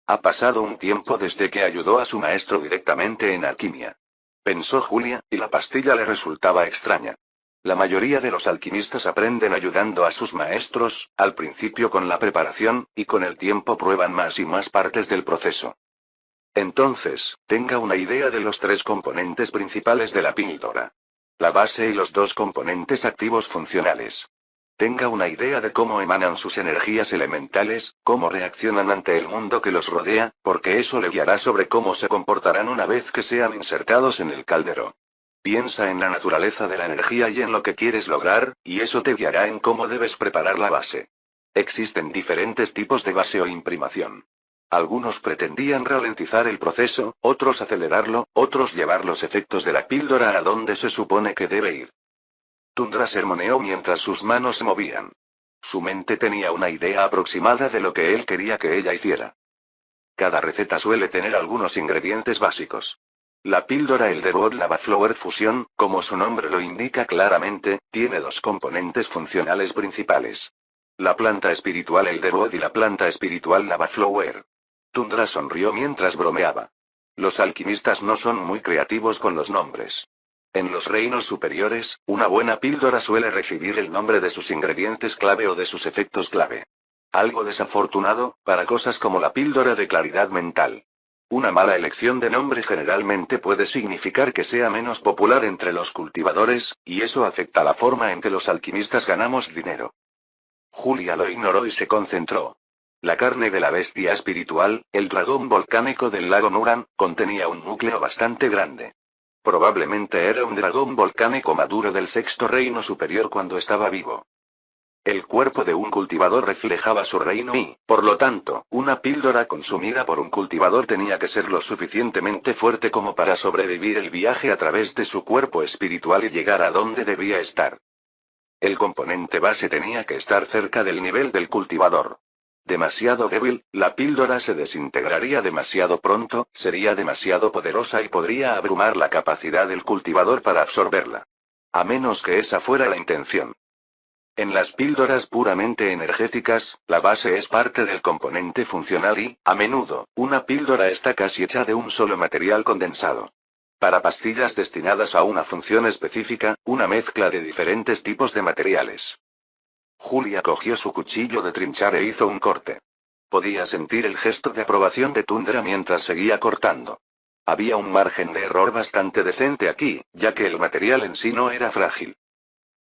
Ha pasado un tiempo desde que ayudó a su maestro directamente en alquimia. Pensó Julia, y la pastilla le resultaba extraña. La mayoría de los alquimistas aprenden ayudando a sus maestros, al principio con la preparación, y con el tiempo prueban más y más partes del proceso. Entonces, tenga una idea de los tres componentes principales de la píldora. La base y los dos componentes activos funcionales. Tenga una idea de cómo emanan sus energías elementales, cómo reaccionan ante el mundo que los rodea, porque eso le guiará sobre cómo se comportarán una vez que sean insertados en el caldero. Piensa en la naturaleza de la energía y en lo que quieres lograr, y eso te guiará en cómo debes preparar la base. Existen diferentes tipos de base o imprimación. Algunos pretendían ralentizar el proceso, otros acelerarlo, otros llevar los efectos de la píldora a donde se supone que debe ir. Tundra sermoneó mientras sus manos se movían. Su mente tenía una idea aproximada de lo que él quería que ella hiciera. Cada receta suele tener algunos ingredientes básicos. La píldora Elderwood Lava Flower Fusión, como su nombre lo indica claramente, tiene dos componentes funcionales principales. La planta espiritual Elderwood y la planta espiritual Lava Flower. Tundra sonrió mientras bromeaba. Los alquimistas no son muy creativos con los nombres. En los reinos superiores, una buena píldora suele recibir el nombre de sus ingredientes clave o de sus efectos clave. Algo desafortunado, para cosas como la píldora de claridad mental. Una mala elección de nombre generalmente puede significar que sea menos popular entre los cultivadores, y eso afecta la forma en que los alquimistas ganamos dinero. Julia lo ignoró y se concentró. La carne de la bestia espiritual, el dragón volcánico del lago Nuran, contenía un núcleo bastante grande. Probablemente era un dragón volcánico maduro del sexto reino superior cuando estaba vivo. El cuerpo de un cultivador reflejaba su reino y, por lo tanto, una píldora consumida por un cultivador tenía que ser lo suficientemente fuerte como para sobrevivir el viaje a través de su cuerpo espiritual y llegar a donde debía estar. El componente base tenía que estar cerca del nivel del cultivador. Demasiado débil, la píldora se desintegraría demasiado pronto, sería demasiado poderosa y podría abrumar la capacidad del cultivador para absorberla. A menos que esa fuera la intención. En las píldoras puramente energéticas, la base es parte del componente funcional y, a menudo, una píldora está casi hecha de un solo material condensado. Para pastillas destinadas a una función específica, una mezcla de diferentes tipos de materiales. Julia cogió su cuchillo de trinchar e hizo un corte. Podía sentir el gesto de aprobación de Tundra mientras seguía cortando. Había un margen de error bastante decente aquí, ya que el material en sí no era frágil.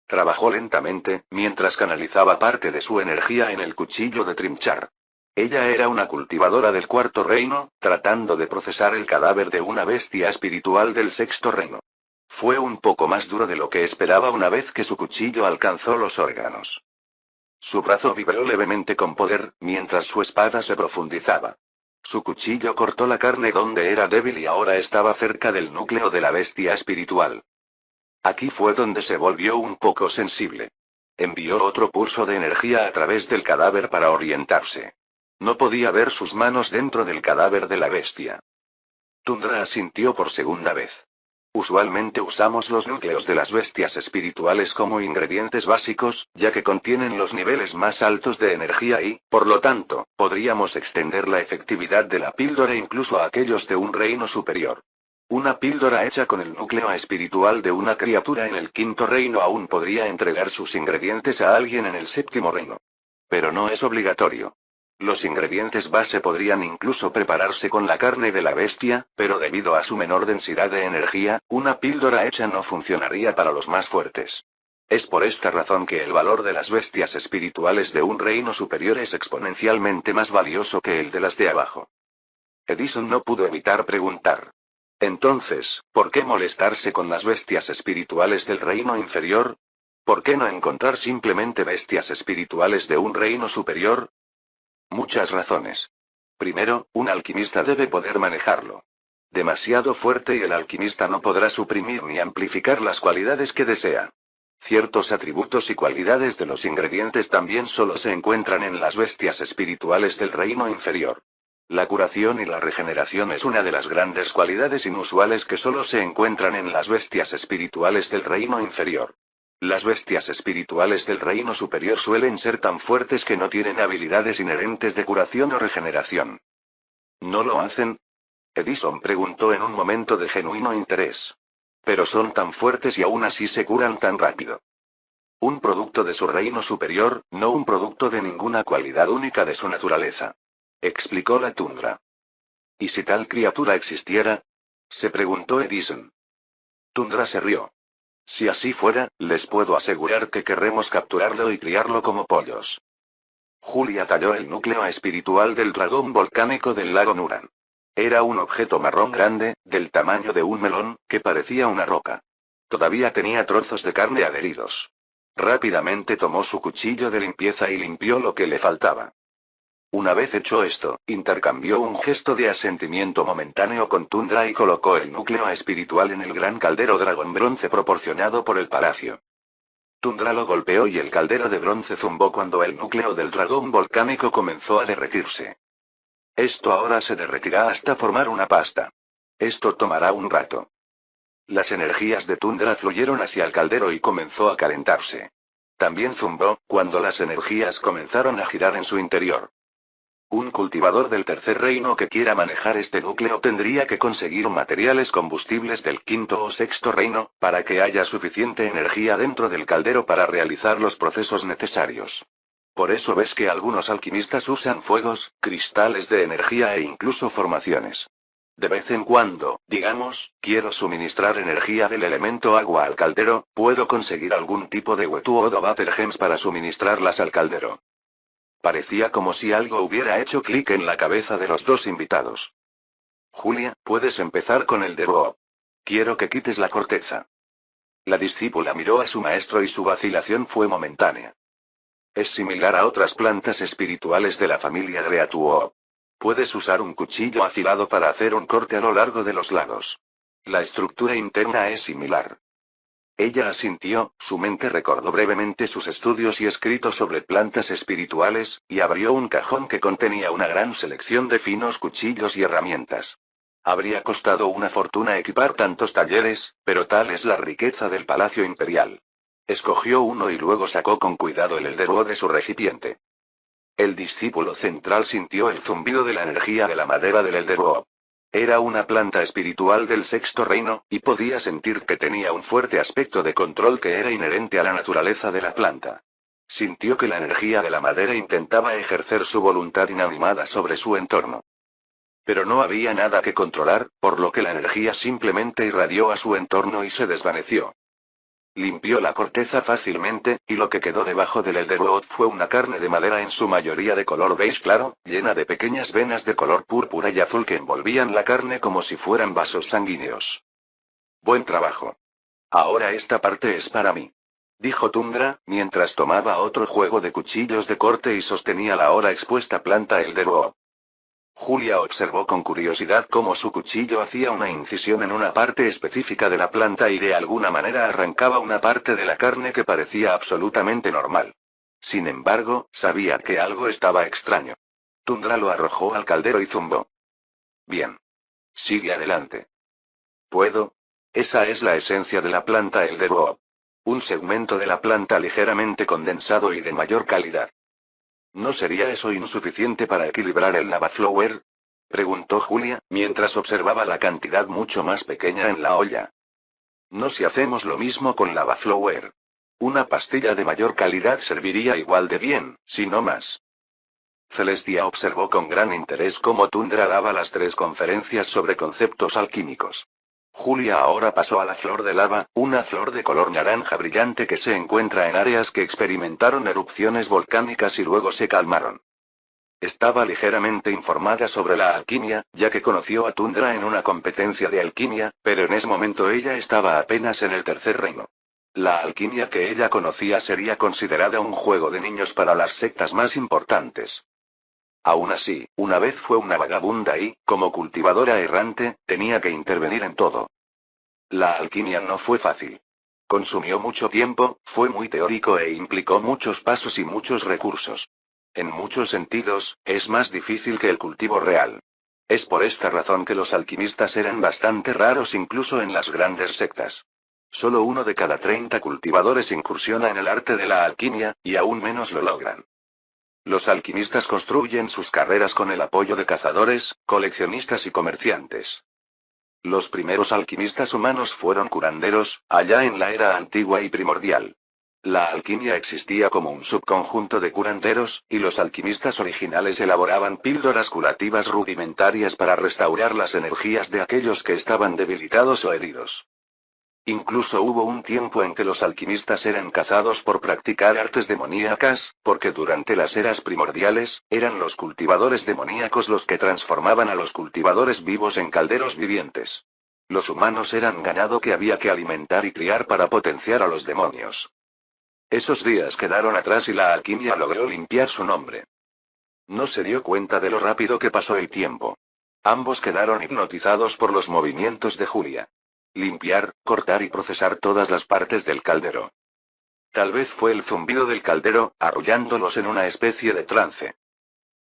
Trabajó lentamente, mientras canalizaba parte de su energía en el cuchillo de trinchar. Ella era una cultivadora del cuarto reino, tratando de procesar el cadáver de una bestia espiritual del sexto reino. Fue un poco más duro de lo que esperaba una vez que su cuchillo alcanzó los órganos. Su brazo vibró levemente con poder, mientras su espada se profundizaba. Su cuchillo cortó la carne donde era débil y ahora estaba cerca del núcleo de la bestia espiritual. Aquí fue donde se volvió un poco sensible. Envió otro pulso de energía a través del cadáver para orientarse. No podía ver sus manos dentro del cadáver de la bestia. Tundra asintió por segunda vez. Usualmente usamos los núcleos de las bestias espirituales como ingredientes básicos, ya que contienen los niveles más altos de energía y, por lo tanto, podríamos extender la efectividad de la píldora incluso a aquellos de un reino superior. Una píldora hecha con el núcleo espiritual de una criatura en el quinto reino aún podría entregar sus ingredientes a alguien en el séptimo reino. Pero no es obligatorio. Los ingredientes base podrían incluso prepararse con la carne de la bestia, pero debido a su menor densidad de energía, una píldora hecha no funcionaría para los más fuertes. Es por esta razón que el valor de las bestias espirituales de un reino superior es exponencialmente más valioso que el de las de abajo. Edison no pudo evitar preguntar. Entonces, ¿por qué molestarse con las bestias espirituales del reino inferior? ¿Por qué no encontrar simplemente bestias espirituales de un reino superior? Muchas razones. Primero, un alquimista debe poder manejarlo. Demasiado fuerte y el alquimista no podrá suprimir ni amplificar las cualidades que desea. Ciertos atributos y cualidades de los ingredientes también solo se encuentran en las bestias espirituales del reino inferior. La curación y la regeneración es una de las grandes cualidades inusuales que solo se encuentran en las bestias espirituales del reino inferior. Las bestias espirituales del reino superior suelen ser tan fuertes que no tienen habilidades inherentes de curación o regeneración. ¿No lo hacen? Edison preguntó en un momento de genuino interés. Pero son tan fuertes y aún así se curan tan rápido. Un producto de su reino superior, no un producto de ninguna cualidad única de su naturaleza. Explicó la tundra. ¿Y si tal criatura existiera? Se preguntó Edison. Tundra se rió. Si así fuera, les puedo asegurar que querremos capturarlo y criarlo como pollos. Julia talló el núcleo espiritual del dragón volcánico del lago Nuran. Era un objeto marrón grande, del tamaño de un melón, que parecía una roca. Todavía tenía trozos de carne adheridos. Rápidamente tomó su cuchillo de limpieza y limpió lo que le faltaba. Una vez hecho esto, intercambió un gesto de asentimiento momentáneo con Tundra y colocó el núcleo espiritual en el gran caldero dragón bronce proporcionado por el palacio. Tundra lo golpeó y el caldero de bronce zumbó cuando el núcleo del dragón volcánico comenzó a derretirse. Esto ahora se derretirá hasta formar una pasta. Esto tomará un rato. Las energías de Tundra fluyeron hacia el caldero y comenzó a calentarse. También zumbó, cuando las energías comenzaron a girar en su interior. Un cultivador del tercer reino que quiera manejar este núcleo tendría que conseguir materiales combustibles del quinto o sexto reino, para que haya suficiente energía dentro del caldero para realizar los procesos necesarios. Por eso ves que algunos alquimistas usan fuegos, cristales de energía e incluso formaciones. De vez en cuando, digamos, quiero suministrar energía del elemento agua al caldero, puedo conseguir algún tipo de Wetuodo Vapor Gems para suministrarlas al caldero. Parecía como si algo hubiera hecho clic en la cabeza de los dos invitados. Julia, puedes empezar con el debo. Quiero que quites la corteza. La discípula miró a su maestro y su vacilación fue momentánea. Es similar a otras plantas espirituales de la familia Greatuo. Puedes usar un cuchillo afilado para hacer un corte a lo largo de los lados. La estructura interna es similar. Ella asintió, su mente recordó brevemente sus estudios y escritos sobre plantas espirituales, y abrió un cajón que contenía una gran selección de finos cuchillos y herramientas. Habría costado una fortuna equipar tantos talleres, pero tal es la riqueza del Palacio Imperial. Escogió uno y luego sacó con cuidado el elderbo de su recipiente. El discípulo central sintió el zumbido de la energía de la madera del elderbo. Era una planta espiritual del sexto reino, y podía sentir que tenía un fuerte aspecto de control que era inherente a la naturaleza de la planta. Sintió que la energía de la madera intentaba ejercer su voluntad inanimada sobre su entorno. Pero no había nada que controlar, por lo que la energía simplemente irradió a su entorno y se desvaneció. Limpió la corteza fácilmente, y lo que quedó debajo del elderwood fue una carne de madera en su mayoría de color beige claro, llena de pequeñas venas de color púrpura y azul que envolvían la carne como si fueran vasos sanguíneos. Buen trabajo. Ahora esta parte es para mí. Dijo Tundra, mientras tomaba otro juego de cuchillos de corte y sostenía la ahora expuesta planta elderwood. Julia observó con curiosidad cómo su cuchillo hacía una incisión en una parte específica de la planta y de alguna manera arrancaba una parte de la carne que parecía absolutamente normal. Sin embargo, sabía que algo estaba extraño. Tundra lo arrojó al caldero y zumbó. Bien. Sigue adelante. ¿Puedo? Esa es la esencia de la planta elderwood. Un segmento de la planta ligeramente condensado y de mayor calidad. ¿No sería eso insuficiente para equilibrar el lavaflower? Preguntó Julia, mientras observaba la cantidad mucho más pequeña en la olla. No si hacemos lo mismo con lavaflower. Una pastilla de mayor calidad serviría igual de bien, si no más. Celestia observó con gran interés cómo Tundra daba las 3 conferencias sobre conceptos alquímicos. Julia ahora pasó a la flor de lava, una flor de color naranja brillante que se encuentra en áreas que experimentaron erupciones volcánicas y luego se calmaron. Estaba ligeramente informada sobre la alquimia, ya que conoció a Tundra en una competencia de alquimia, pero en ese momento ella estaba apenas en el tercer reino. La alquimia que ella conocía sería considerada un juego de niños para las sectas más importantes. Aún así, una vez fue una vagabunda y, como cultivadora errante, tenía que intervenir en todo. La alquimia no fue fácil. Consumió mucho tiempo, fue muy teórico e implicó muchos pasos y muchos recursos. En muchos sentidos, es más difícil que el cultivo real. Es por esta razón que los alquimistas eran bastante raros incluso en las grandes sectas. Solo 1 de cada 30 cultivadores incursiona en el arte de la alquimia, y aún menos lo logran. Los alquimistas construyen sus carreras con el apoyo de cazadores, coleccionistas y comerciantes. Los primeros alquimistas humanos fueron curanderos, allá en la era antigua y primordial. La alquimia existía como un subconjunto de curanderos, y los alquimistas originales elaboraban píldoras curativas rudimentarias para restaurar las energías de aquellos que estaban debilitados o heridos. Incluso hubo un tiempo en que los alquimistas eran cazados por practicar artes demoníacas, porque durante las eras primordiales, eran los cultivadores demoníacos los que transformaban a los cultivadores vivos en calderos vivientes. Los humanos eran ganado que había que alimentar y criar para potenciar a los demonios. Esos días quedaron atrás y la alquimia logró limpiar su nombre. No se dio cuenta de lo rápido que pasó el tiempo. Ambos quedaron hipnotizados por los movimientos de Julia. Limpiar, cortar y procesar todas las partes del caldero. Tal vez fue el zumbido del caldero, arrullándolos en una especie de trance.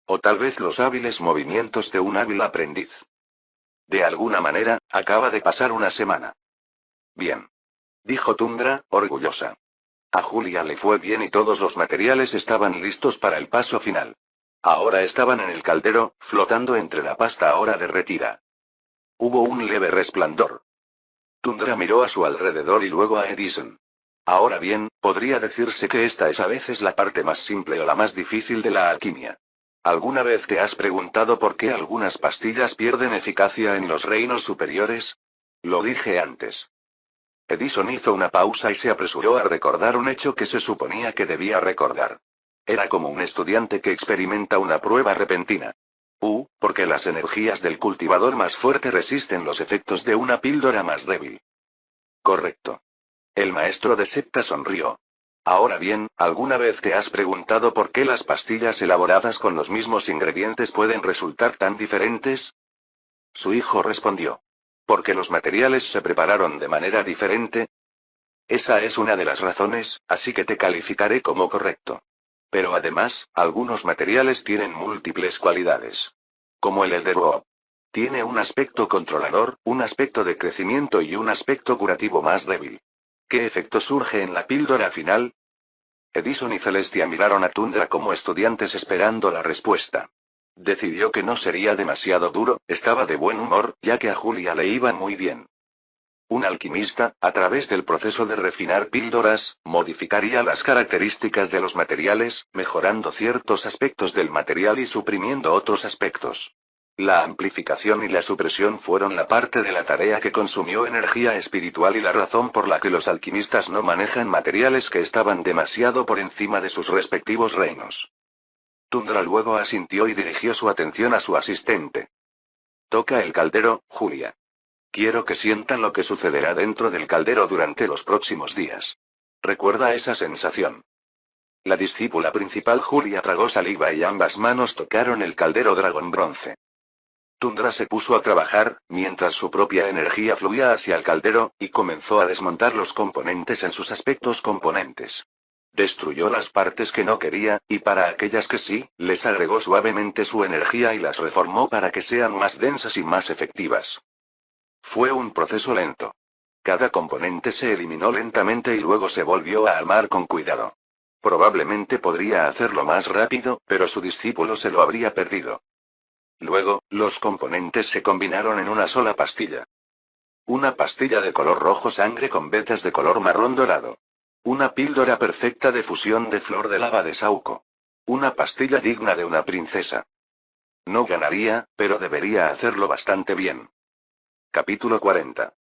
O tal vez los hábiles movimientos de un hábil aprendiz. De alguna manera, acaba de pasar una semana. Bien. Dijo Tundra, orgullosa. A Julia le fue bien y todos los materiales estaban listos para el paso final. Ahora estaban en el caldero, flotando entre la pasta ahora derretida. Hubo un leve resplandor. Tundra miró a su alrededor y luego a Edison. Ahora bien, podría decirse que esta es a veces la parte más simple o la más difícil de la alquimia. ¿Alguna vez te has preguntado por qué algunas pastillas pierden eficacia en los reinos superiores? Lo dije antes. Edison hizo una pausa y se apresuró a recordar un hecho que se suponía que debía recordar. Era como un estudiante que experimenta una prueba repentina. Porque las energías del cultivador más fuerte resisten los efectos de una píldora más débil. Correcto. El maestro de secta sonrió. Ahora bien, ¿alguna vez te has preguntado por qué las pastillas elaboradas con los mismos ingredientes pueden resultar tan diferentes? Su hijo respondió. ¿Porque los materiales se prepararon de manera diferente? Esa es una de las razones, así que te calificaré como correcto. Pero además, algunos materiales tienen múltiples cualidades. Como el Elderwood. Tiene un aspecto controlador, un aspecto de crecimiento y un aspecto curativo más débil. ¿Qué efecto surge en la píldora final? Edison y Celestia miraron a Tundra como estudiantes esperando la respuesta. Decidió que no sería demasiado duro, estaba de buen humor, ya que a Julia le iba muy bien. Un alquimista, a través del proceso de refinar píldoras, modificaría las características de los materiales, mejorando ciertos aspectos del material y suprimiendo otros aspectos. La amplificación y la supresión fueron la parte de la tarea que consumió energía espiritual y la razón por la que los alquimistas no manejan materiales que estaban demasiado por encima de sus respectivos reinos. Tundra luego asintió y dirigió su atención a su asistente. Toca el caldero, Julia. Quiero que sientan lo que sucederá dentro del caldero durante los próximos días. Recuerda esa sensación. La discípula principal Julia tragó saliva y ambas manos tocaron el caldero dragón bronce. Tundra se puso a trabajar, mientras su propia energía fluía hacia el caldero, y comenzó a desmontar los componentes en sus aspectos componentes. Destruyó las partes que no quería, y para aquellas que sí, les agregó suavemente su energía y las reformó para que sean más densas y más efectivas. Fue un proceso lento. Cada componente se eliminó lentamente y luego se volvió a armar con cuidado. Probablemente podría hacerlo más rápido, pero su discípulo se lo habría perdido. Luego, los componentes se combinaron en una sola pastilla. Una pastilla de color rojo sangre con vetas de color marrón dorado. Una píldora perfecta de fusión de flor de lava de Sauco. Una pastilla digna de una princesa. No ganaría, pero debería hacerlo bastante bien. Capítulo 40.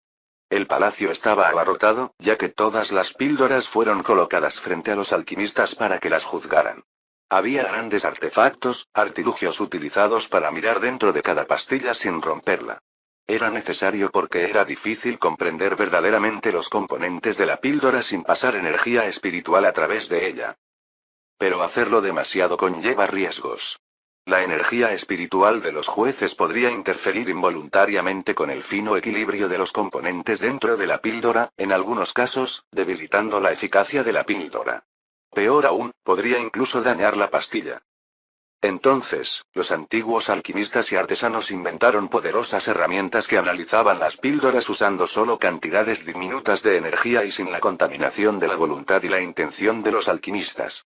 El palacio estaba abarrotado, ya que todas las píldoras fueron colocadas frente a los alquimistas para que las juzgaran. Había grandes artefactos, artilugios utilizados para mirar dentro de cada pastilla sin romperla. Era necesario porque era difícil comprender verdaderamente los componentes de la píldora sin pasar energía espiritual a través de ella. Pero hacerlo demasiado conlleva riesgos. La energía espiritual de los jueces podría interferir involuntariamente con el fino equilibrio de los componentes dentro de la píldora, en algunos casos, debilitando la eficacia de la píldora. Peor aún, podría incluso dañar la pastilla. Entonces, los antiguos alquimistas y artesanos inventaron poderosas herramientas que analizaban las píldoras usando solo cantidades diminutas de energía y sin la contaminación de la voluntad y la intención de los alquimistas.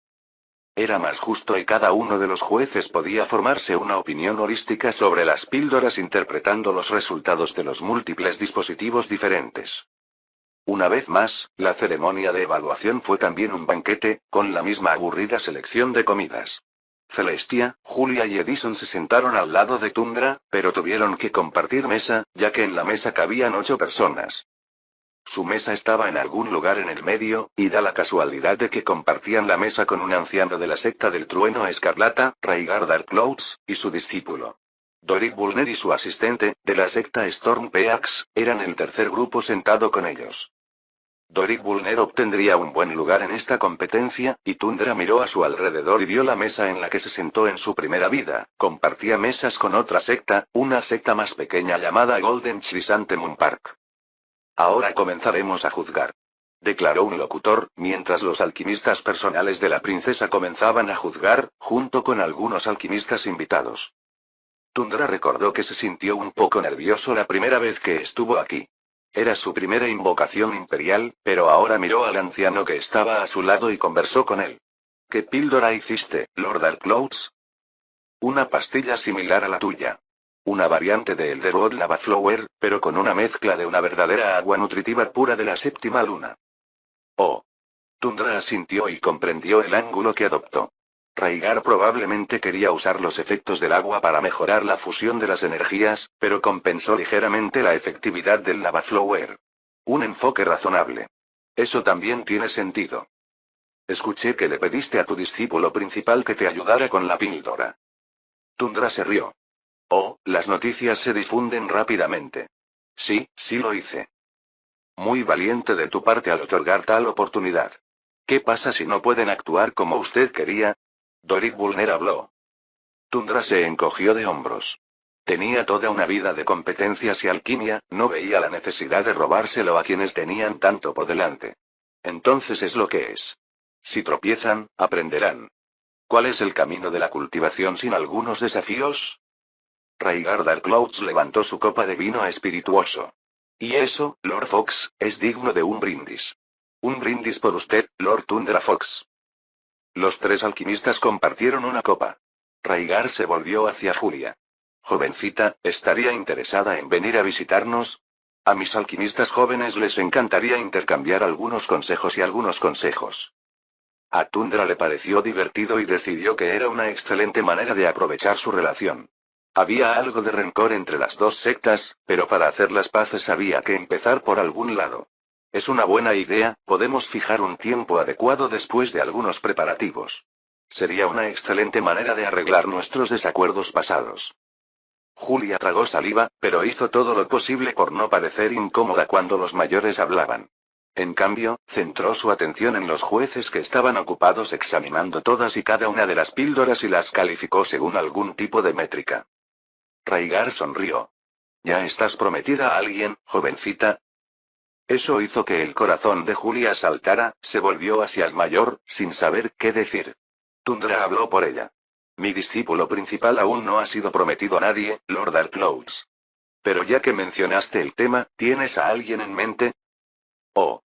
Era más justo y cada uno de los jueces podía formarse una opinión holística sobre las píldoras interpretando los resultados de los múltiples dispositivos diferentes. Una vez más, la ceremonia de evaluación fue también un banquete, con la misma aburrida selección de comidas. Celestia, Julia y Edison se sentaron al lado de Tundra, pero tuvieron que compartir mesa, ya que en la mesa cabían 8 personas. Su mesa estaba en algún lugar en el medio, y da la casualidad de que compartían la mesa con un anciano de la secta del trueno escarlata, Rhaegar Darkclouds, y su discípulo. Doric Bulner y su asistente, de la secta Storm Peax, eran el tercer grupo sentado con ellos. Doric Bulner obtendría un buen lugar en esta competencia, y Tundra miró a su alrededor y vio la mesa en la que se sentó en su primera vida. Compartía mesas con otra secta, una secta más pequeña llamada Golden Chrysanthemum Park. Ahora comenzaremos a juzgar, declaró un locutor, mientras los alquimistas personales de la princesa comenzaban a juzgar, junto con algunos alquimistas invitados. Tundra recordó que se sintió un poco nervioso la primera vez que estuvo aquí. Era su primera invocación imperial, pero ahora miró al anciano que estaba a su lado y conversó con él. ¿Qué píldora hiciste, Lord Darkclouds? Una pastilla similar a la tuya. Una variante de Elderwood Lava Flower, pero con una mezcla de una verdadera agua nutritiva pura de la séptima luna. Oh. Tundra asintió y comprendió el ángulo que adoptó. Rhaegar probablemente quería usar los efectos del agua para mejorar la fusión de las energías, pero compensó ligeramente la efectividad del Lava Flower. Un enfoque razonable. Eso también tiene sentido. Escuché que le pediste a tu discípulo principal que te ayudara con la píldora. Tundra se rió. Oh, las noticias se difunden rápidamente. Sí, sí lo hice. Muy valiente de tu parte al otorgar tal oportunidad. ¿Qué pasa si no pueden actuar como usted quería? Doric Bulner habló. Tundra se encogió de hombros. Tenía toda una vida de competencias y alquimia, no veía la necesidad de robárselo a quienes tenían tanto por delante. Entonces es lo que es. Si tropiezan, aprenderán. ¿Cuál es el camino de la cultivación sin algunos desafíos? Rhaegar Darkclouds levantó su copa de vino espirituoso. Y eso, Lord Fox, es digno de un brindis. Un brindis por usted, Lord Tundra Fox. Los 3 alquimistas compartieron una copa. Rhaegar se volvió hacia Julia. Jovencita, ¿estaría interesada en venir a visitarnos? A mis alquimistas jóvenes les encantaría intercambiar algunos consejos y algunos consejos. A Tundra le pareció divertido y decidió que era una excelente manera de aprovechar su relación. Había algo de rencor entre las dos sectas, pero para hacer las paces había que empezar por algún lado. Es una buena idea, podemos fijar un tiempo adecuado después de algunos preparativos. Sería una excelente manera de arreglar nuestros desacuerdos pasados. Julia tragó saliva, pero hizo todo lo posible por no parecer incómoda cuando los mayores hablaban. En cambio, centró su atención en los jueces que estaban ocupados examinando todas y cada una de las píldoras y las calificó según algún tipo de métrica. Rhaegar sonrió. ¿Ya estás prometida a alguien, jovencita? Eso hizo que el corazón de Julia saltara, se volvió hacia el mayor, sin saber qué decir. Tundra habló por ella. Mi discípulo principal aún no ha sido prometido a nadie, Lord Darkclouds. Pero ya que mencionaste el tema, ¿tienes a alguien en mente? Oh.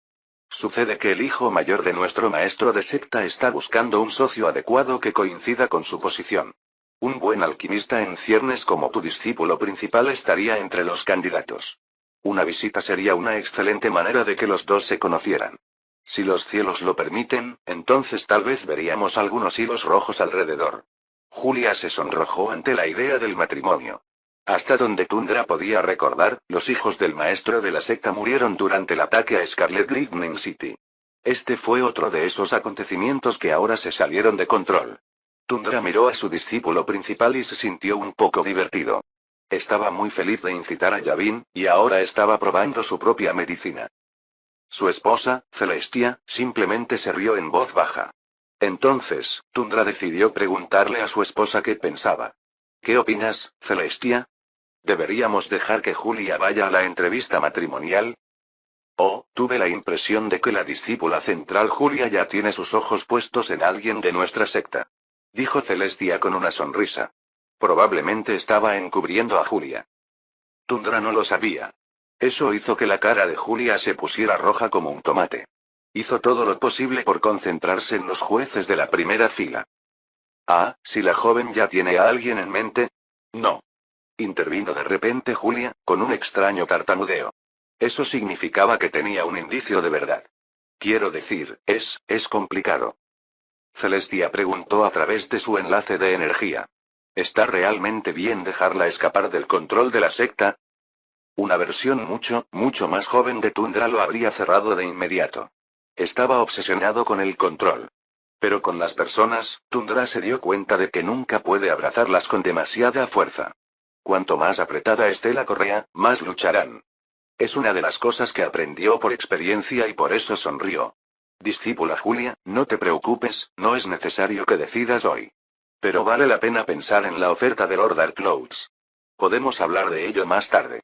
Sucede que el hijo mayor de nuestro maestro de secta está buscando un socio adecuado que coincida con su posición. Un buen alquimista en ciernes como tu discípulo principal estaría entre los candidatos. Una visita sería una excelente manera de que los dos se conocieran. Si los cielos lo permiten, entonces tal vez veríamos algunos hilos rojos alrededor. Julia se sonrojó ante la idea del matrimonio. Hasta donde Tundra podía recordar, los hijos del maestro de la secta murieron durante el ataque a Scarlet Lightning City. Este fue otro de esos acontecimientos que ahora se salieron de control. Tundra miró a su discípulo principal y se sintió un poco divertido. Estaba muy feliz de incitar a Yavin, y ahora estaba probando su propia medicina. Su esposa, Celestia, simplemente se rió en voz baja. Entonces, Tundra decidió preguntarle a su esposa qué pensaba. ¿Qué opinas, Celestia? ¿Deberíamos dejar que Julia vaya a la entrevista matrimonial? Oh, tuve la impresión de que la discípula central Julia ya tiene sus ojos puestos en alguien de nuestra secta. Dijo Celestia con una sonrisa. Probablemente estaba encubriendo a Julia. Tundra no lo sabía. Eso hizo que la cara de Julia se pusiera roja como un tomate. Hizo todo lo posible por concentrarse en los jueces de la primera fila. Ah, si la joven ya tiene a alguien en mente. No. Intervino de repente Julia, con un extraño tartamudeo. Eso significaba que tenía un indicio de verdad. Quiero decir, es complicado. Celestia preguntó a través de su enlace de energía. ¿Está realmente bien dejarla escapar del control de la secta? Una versión mucho más joven de Tundra lo habría cerrado de inmediato. Estaba obsesionado con el control. Pero con las personas, Tundra se dio cuenta de que nunca puede abrazarlas con demasiada fuerza. Cuanto más apretada esté la correa, más lucharán. Es una de las cosas que aprendió por experiencia y por eso sonrió. Discípula Julia, no te preocupes, no es necesario que decidas hoy. Pero vale la pena pensar en la oferta de Lord Darkclouds. Podemos hablar de ello más tarde.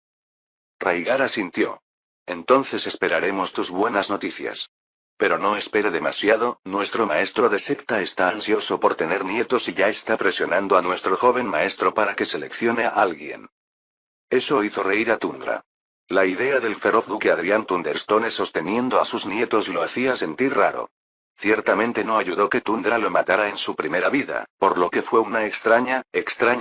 Rhaegar asintió. Entonces esperaremos tus buenas noticias. Pero no espere demasiado, nuestro maestro de secta está ansioso por tener nietos y ya está presionando a nuestro joven maestro para que seleccione a alguien. Eso hizo reír a Tundra. La idea del feroz duque Adrián Thunderstone sosteniendo a sus nietos lo hacía sentir raro. Ciertamente no ayudó que Tundra lo matara en su primera vida, por lo que fue una extraña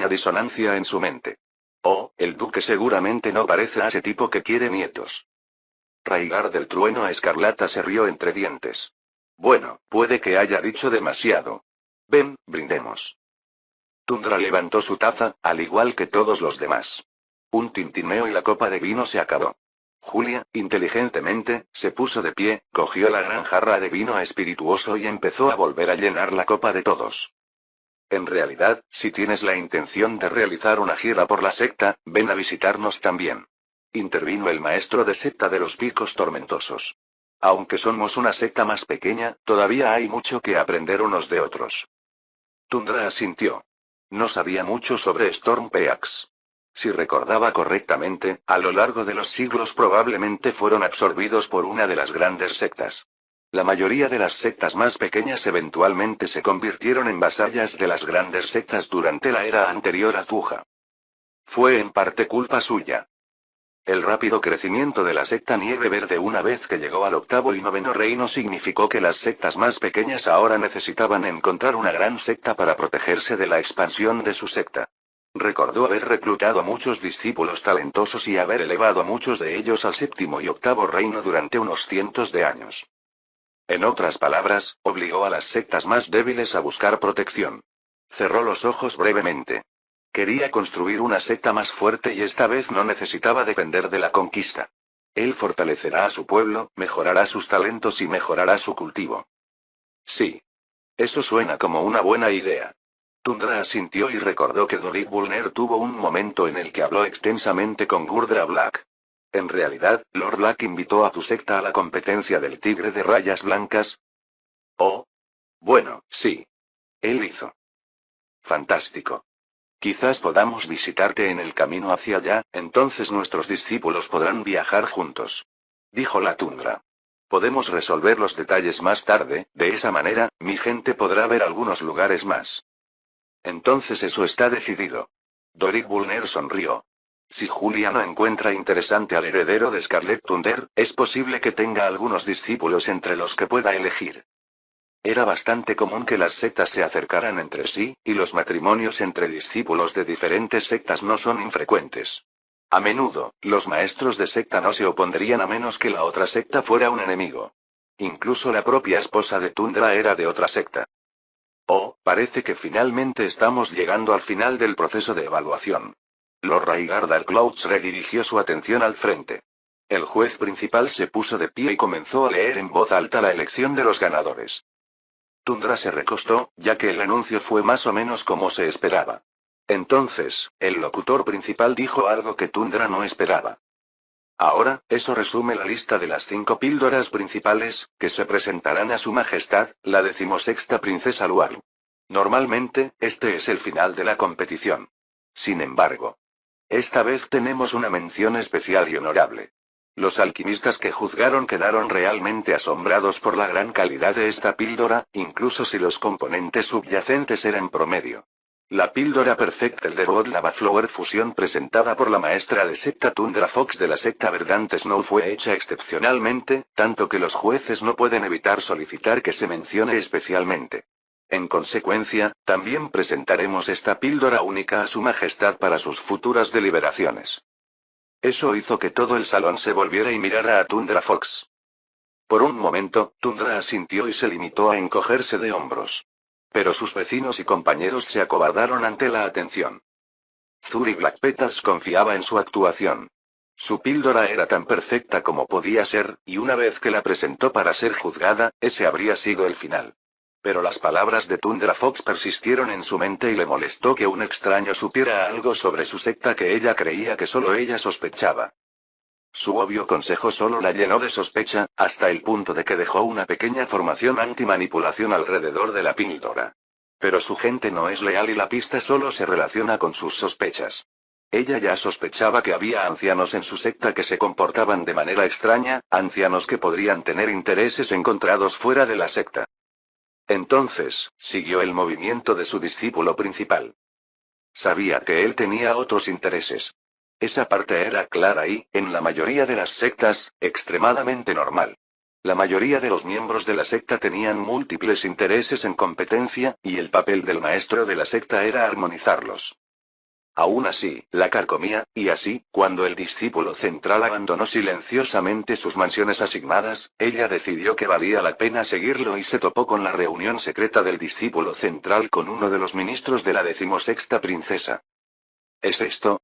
disonancia en su mente. Oh, el duque seguramente no parece a ese tipo que quiere nietos. Rhaegar del Trueno Escarlata se rió entre dientes. Bueno, puede que haya dicho demasiado. Ven, brindemos. Tundra levantó su taza, al igual que todos los demás. Un tintineo y la copa de vino se acabó. Julia, inteligentemente, se puso de pie, cogió la gran jarra de vino espirituoso y empezó a volver a llenar la copa de todos. En realidad, si tienes la intención de realizar una gira por la secta, ven a visitarnos también. Intervino el maestro de secta de los Picos Tormentosos. Aunque somos una secta más pequeña, todavía hay mucho que aprender unos de otros. Tundra asintió. No sabía mucho sobre Stormpeaks. Si recordaba correctamente, a lo largo de los siglos probablemente fueron absorbidos por una de las grandes sectas. La mayoría de las sectas más pequeñas eventualmente se convirtieron en vasallas de las grandes sectas durante la era anterior a Zuja. Fue en parte culpa suya. El rápido crecimiento de la secta Nieve Verde una vez que llegó al octavo y noveno reino significó que las sectas más pequeñas ahora necesitaban encontrar una gran secta para protegerse de la expansión de su secta. Recordó haber reclutado a muchos discípulos talentosos y haber elevado a muchos de ellos al séptimo y octavo reino durante unos cientos de años. En otras palabras, obligó a las sectas más débiles a buscar protección. Cerró los ojos brevemente. Quería construir una secta más fuerte y esta vez no necesitaba depender de la conquista. Él fortalecerá a su pueblo, mejorará sus talentos y mejorará su cultivo. Sí. Eso suena como una buena idea. Tundra asintió y recordó que Dorik Bulner tuvo un momento en el que habló extensamente con Gurdra Black. En realidad, Lord Black invitó a tu secta a la competencia del tigre de rayas blancas. Oh. Bueno, sí. Él hizo. Fantástico. Quizás podamos visitarte en el camino hacia allá, entonces nuestros discípulos podrán viajar juntos. Dijo la Tundra. Podemos resolver los detalles más tarde, de esa manera, mi gente podrá ver algunos lugares más. Entonces eso está decidido. Dorik Bulner sonrió. Si Julia no encuentra interesante al heredero de Scarlet Thunder, es posible que tenga algunos discípulos entre los que pueda elegir. Era bastante común que las sectas se acercaran entre sí, y los matrimonios entre discípulos de diferentes sectas no son infrecuentes. A menudo, los maestros de secta no se opondrían a menos que la otra secta fuera un enemigo. Incluso la propia esposa de Tundra era de otra secta. Oh, parece que finalmente estamos llegando al final del proceso de evaluación. Lord Raigardal Clouds redirigió su atención al frente. El juez principal se puso de pie y comenzó a leer en voz alta la elección de los ganadores. Tundra se recostó, ya que el anuncio fue más o menos como se esperaba. Entonces, el locutor principal dijo algo que Tundra no esperaba. Ahora, eso resume la lista de las 5 píldoras principales, que se presentarán a Su Majestad, la 16ª princesa Luaru. Normalmente, este es el final de la competición. Sin embargo, esta vez tenemos una mención especial y honorable. Los alquimistas que juzgaron quedaron realmente asombrados por la gran calidad de esta píldora, incluso si los componentes subyacentes eran promedio. La píldora Perfected de God Lava Flower Fusion presentada por la maestra de secta Tundra Fox de la secta Verdant Snow fue hecha excepcionalmente, tanto que los jueces no pueden evitar solicitar que se mencione especialmente. En consecuencia, también presentaremos esta píldora única a Su Majestad para sus futuras deliberaciones. Eso hizo que todo el salón se volviera y mirara a Tundra Fox. Por un momento, Tundra asintió y se limitó a encogerse de hombros. Pero sus vecinos y compañeros se acobardaron ante la atención. Zuri Black Petals confiaba en su actuación. Su píldora era tan perfecta como podía ser, y una vez que la presentó para ser juzgada, ese habría sido el final. Pero las palabras de Tundra Fox persistieron en su mente y le molestó que un extraño supiera algo sobre su secta que ella creía que solo ella sospechaba. Su obvio consejo solo la llenó de sospecha, hasta el punto de que dejó una pequeña formación antimanipulación alrededor de la píldora. Pero su gente no es leal y la pista solo se relaciona con sus sospechas. Ella ya sospechaba que había ancianos en su secta que se comportaban de manera extraña, ancianos que podrían tener intereses encontrados fuera de la secta. Entonces, siguió el movimiento de su discípulo principal. Sabía que él tenía otros intereses. Esa parte era clara y, en la mayoría de las sectas, extremadamente normal. La mayoría de los miembros de la secta tenían múltiples intereses en competencia, y el papel del maestro de la secta era armonizarlos. Aún así, la carcomía, y así, cuando el discípulo central abandonó silenciosamente sus mansiones asignadas, ella decidió que valía la pena seguirlo y se topó con la reunión secreta del discípulo central con uno de los ministros de la 16ª princesa. ¿Es esto?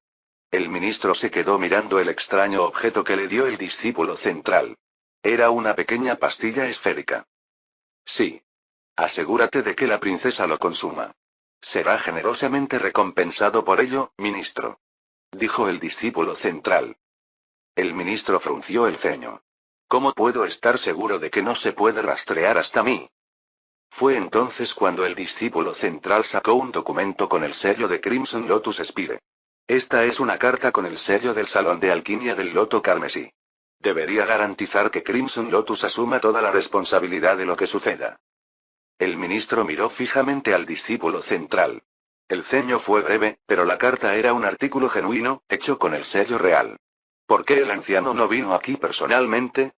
El ministro se quedó mirando el extraño objeto que le dio el discípulo central. Era una pequeña pastilla esférica. Sí. Asegúrate de que la princesa lo consuma. Será generosamente recompensado por ello, ministro. Dijo el discípulo central. El ministro frunció el ceño. ¿Cómo puedo estar seguro de que no se puede rastrear hasta mí? Fue entonces cuando el discípulo central sacó un documento con el sello de Crimson Lotus Spire. Esta es una carta con el sello del Salón de Alquimia del Loto Carmesí. Debería garantizar que Crimson Lotus asuma toda la responsabilidad de lo que suceda. El ministro miró fijamente al discípulo central. El ceño fue breve, pero la carta era un artículo genuino, hecho con el sello real. ¿Por qué el anciano no vino aquí personalmente?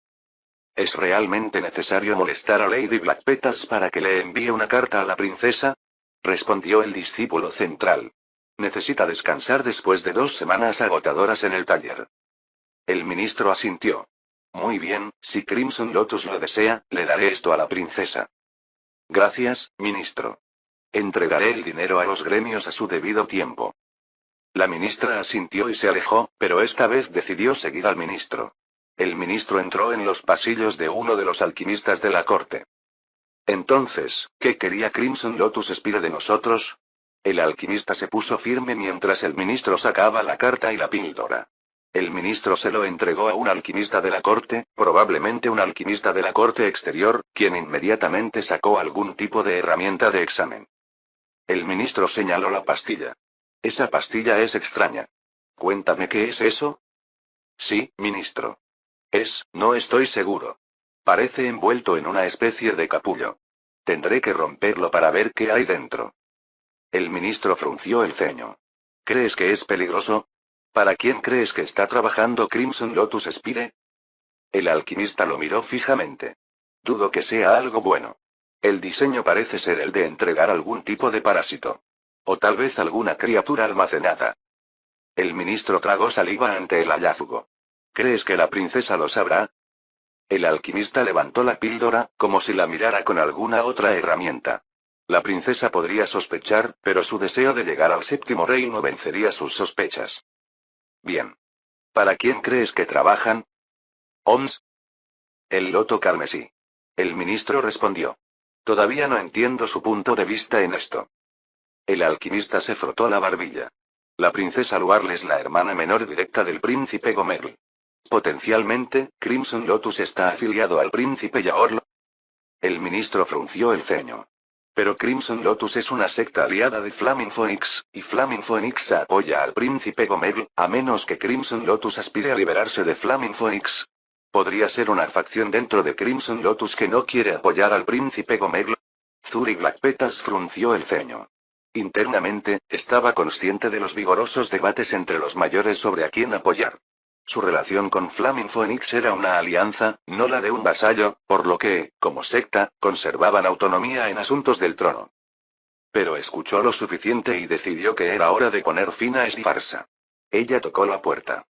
¿Es realmente necesario molestar a Lady Black Petals para que le envíe una carta a la princesa? Respondió el discípulo central. Necesita descansar después de 2 semanas agotadoras en el taller. El ministro asintió. Muy bien, si Crimson Lotus lo desea, le daré esto a la princesa. Gracias, ministro. Entregaré el dinero a los gremios a su debido tiempo. La ministra asintió y se alejó, pero esta vez decidió seguir al ministro. El ministro entró en los pasillos de uno de los alquimistas de la corte. Entonces, ¿qué quería Crimson Lotus Spire de nosotros? El alquimista se puso firme mientras el ministro sacaba la carta y la píldora. El ministro se lo entregó a un alquimista de la corte, probablemente un alquimista de la corte exterior, quien inmediatamente sacó algún tipo de herramienta de examen. El ministro señaló la pastilla. Esa pastilla es extraña. Cuéntame qué es eso. Sí, ministro. No estoy seguro. Parece envuelto en una especie de capullo. Tendré que romperlo para ver qué hay dentro. El ministro frunció el ceño. ¿Crees que es peligroso? ¿Para quién crees que está trabajando Crimson Lotus Spire? El alquimista lo miró fijamente. Dudo que sea algo bueno. El diseño parece ser el de entregar algún tipo de parásito. O tal vez alguna criatura almacenada. El ministro tragó saliva ante el hallazgo. ¿Crees que la princesa lo sabrá? El alquimista levantó la píldora, como si la mirara con alguna otra herramienta. La princesa podría sospechar, pero su deseo de llegar al séptimo reino vencería sus sospechas. Bien. ¿Para quién crees que trabajan? ¿OMS? El loto carmesí. El ministro respondió. Todavía no entiendo su punto de vista en esto. El alquimista se frotó la barbilla. La princesa Luarl es la hermana menor directa del príncipe Gomerl. Potencialmente, Crimson Lotus está afiliado al príncipe Yaorl. El ministro frunció el ceño. Pero Crimson Lotus es una secta aliada de Flaming Phoenix, y Flaming Phoenix apoya al príncipe Gomerl, a menos que Crimson Lotus aspire a liberarse de Flaming Phoenix. ¿Podría ser una facción dentro de Crimson Lotus que no quiere apoyar al príncipe Gomerl? Zuri Black Petals frunció el ceño. Internamente, estaba consciente de los vigorosos debates entre los mayores sobre a quién apoyar. Su relación con Flaming Phoenix era una alianza, no la de un vasallo, por lo que, como secta, conservaban autonomía en asuntos del trono. Pero escuchó lo suficiente y decidió que era hora de poner fin a esta farsa. Ella tocó la puerta.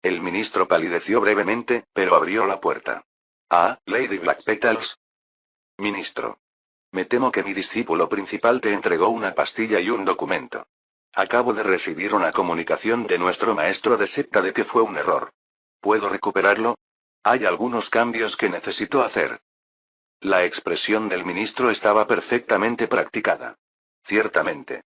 El ministro palideció brevemente, pero abrió la puerta. Ah, Lady Black Petals. Ministro. Me temo que mi discípulo principal te entregó una pastilla y un documento. Acabo de recibir una comunicación de nuestro maestro de secta de que fue un error. ¿Puedo recuperarlo? Hay algunos cambios que necesito hacer. La expresión del ministro estaba perfectamente practicada. Ciertamente.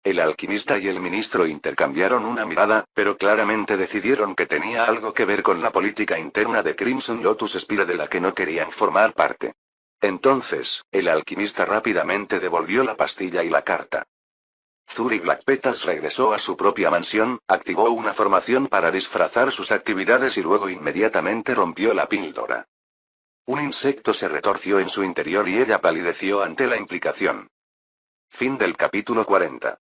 El alquimista y el ministro intercambiaron una mirada, pero claramente decidieron que tenía algo que ver con la política interna de Crimson Lotus Spire de la que no querían formar parte. Entonces, el alquimista rápidamente devolvió la pastilla y la carta. Zuri Black Petals regresó a su propia mansión, activó una formación para disfrazar sus actividades y luego inmediatamente rompió la píldora. Un insecto se retorció en su interior y ella palideció ante la implicación. Fin del capítulo 40.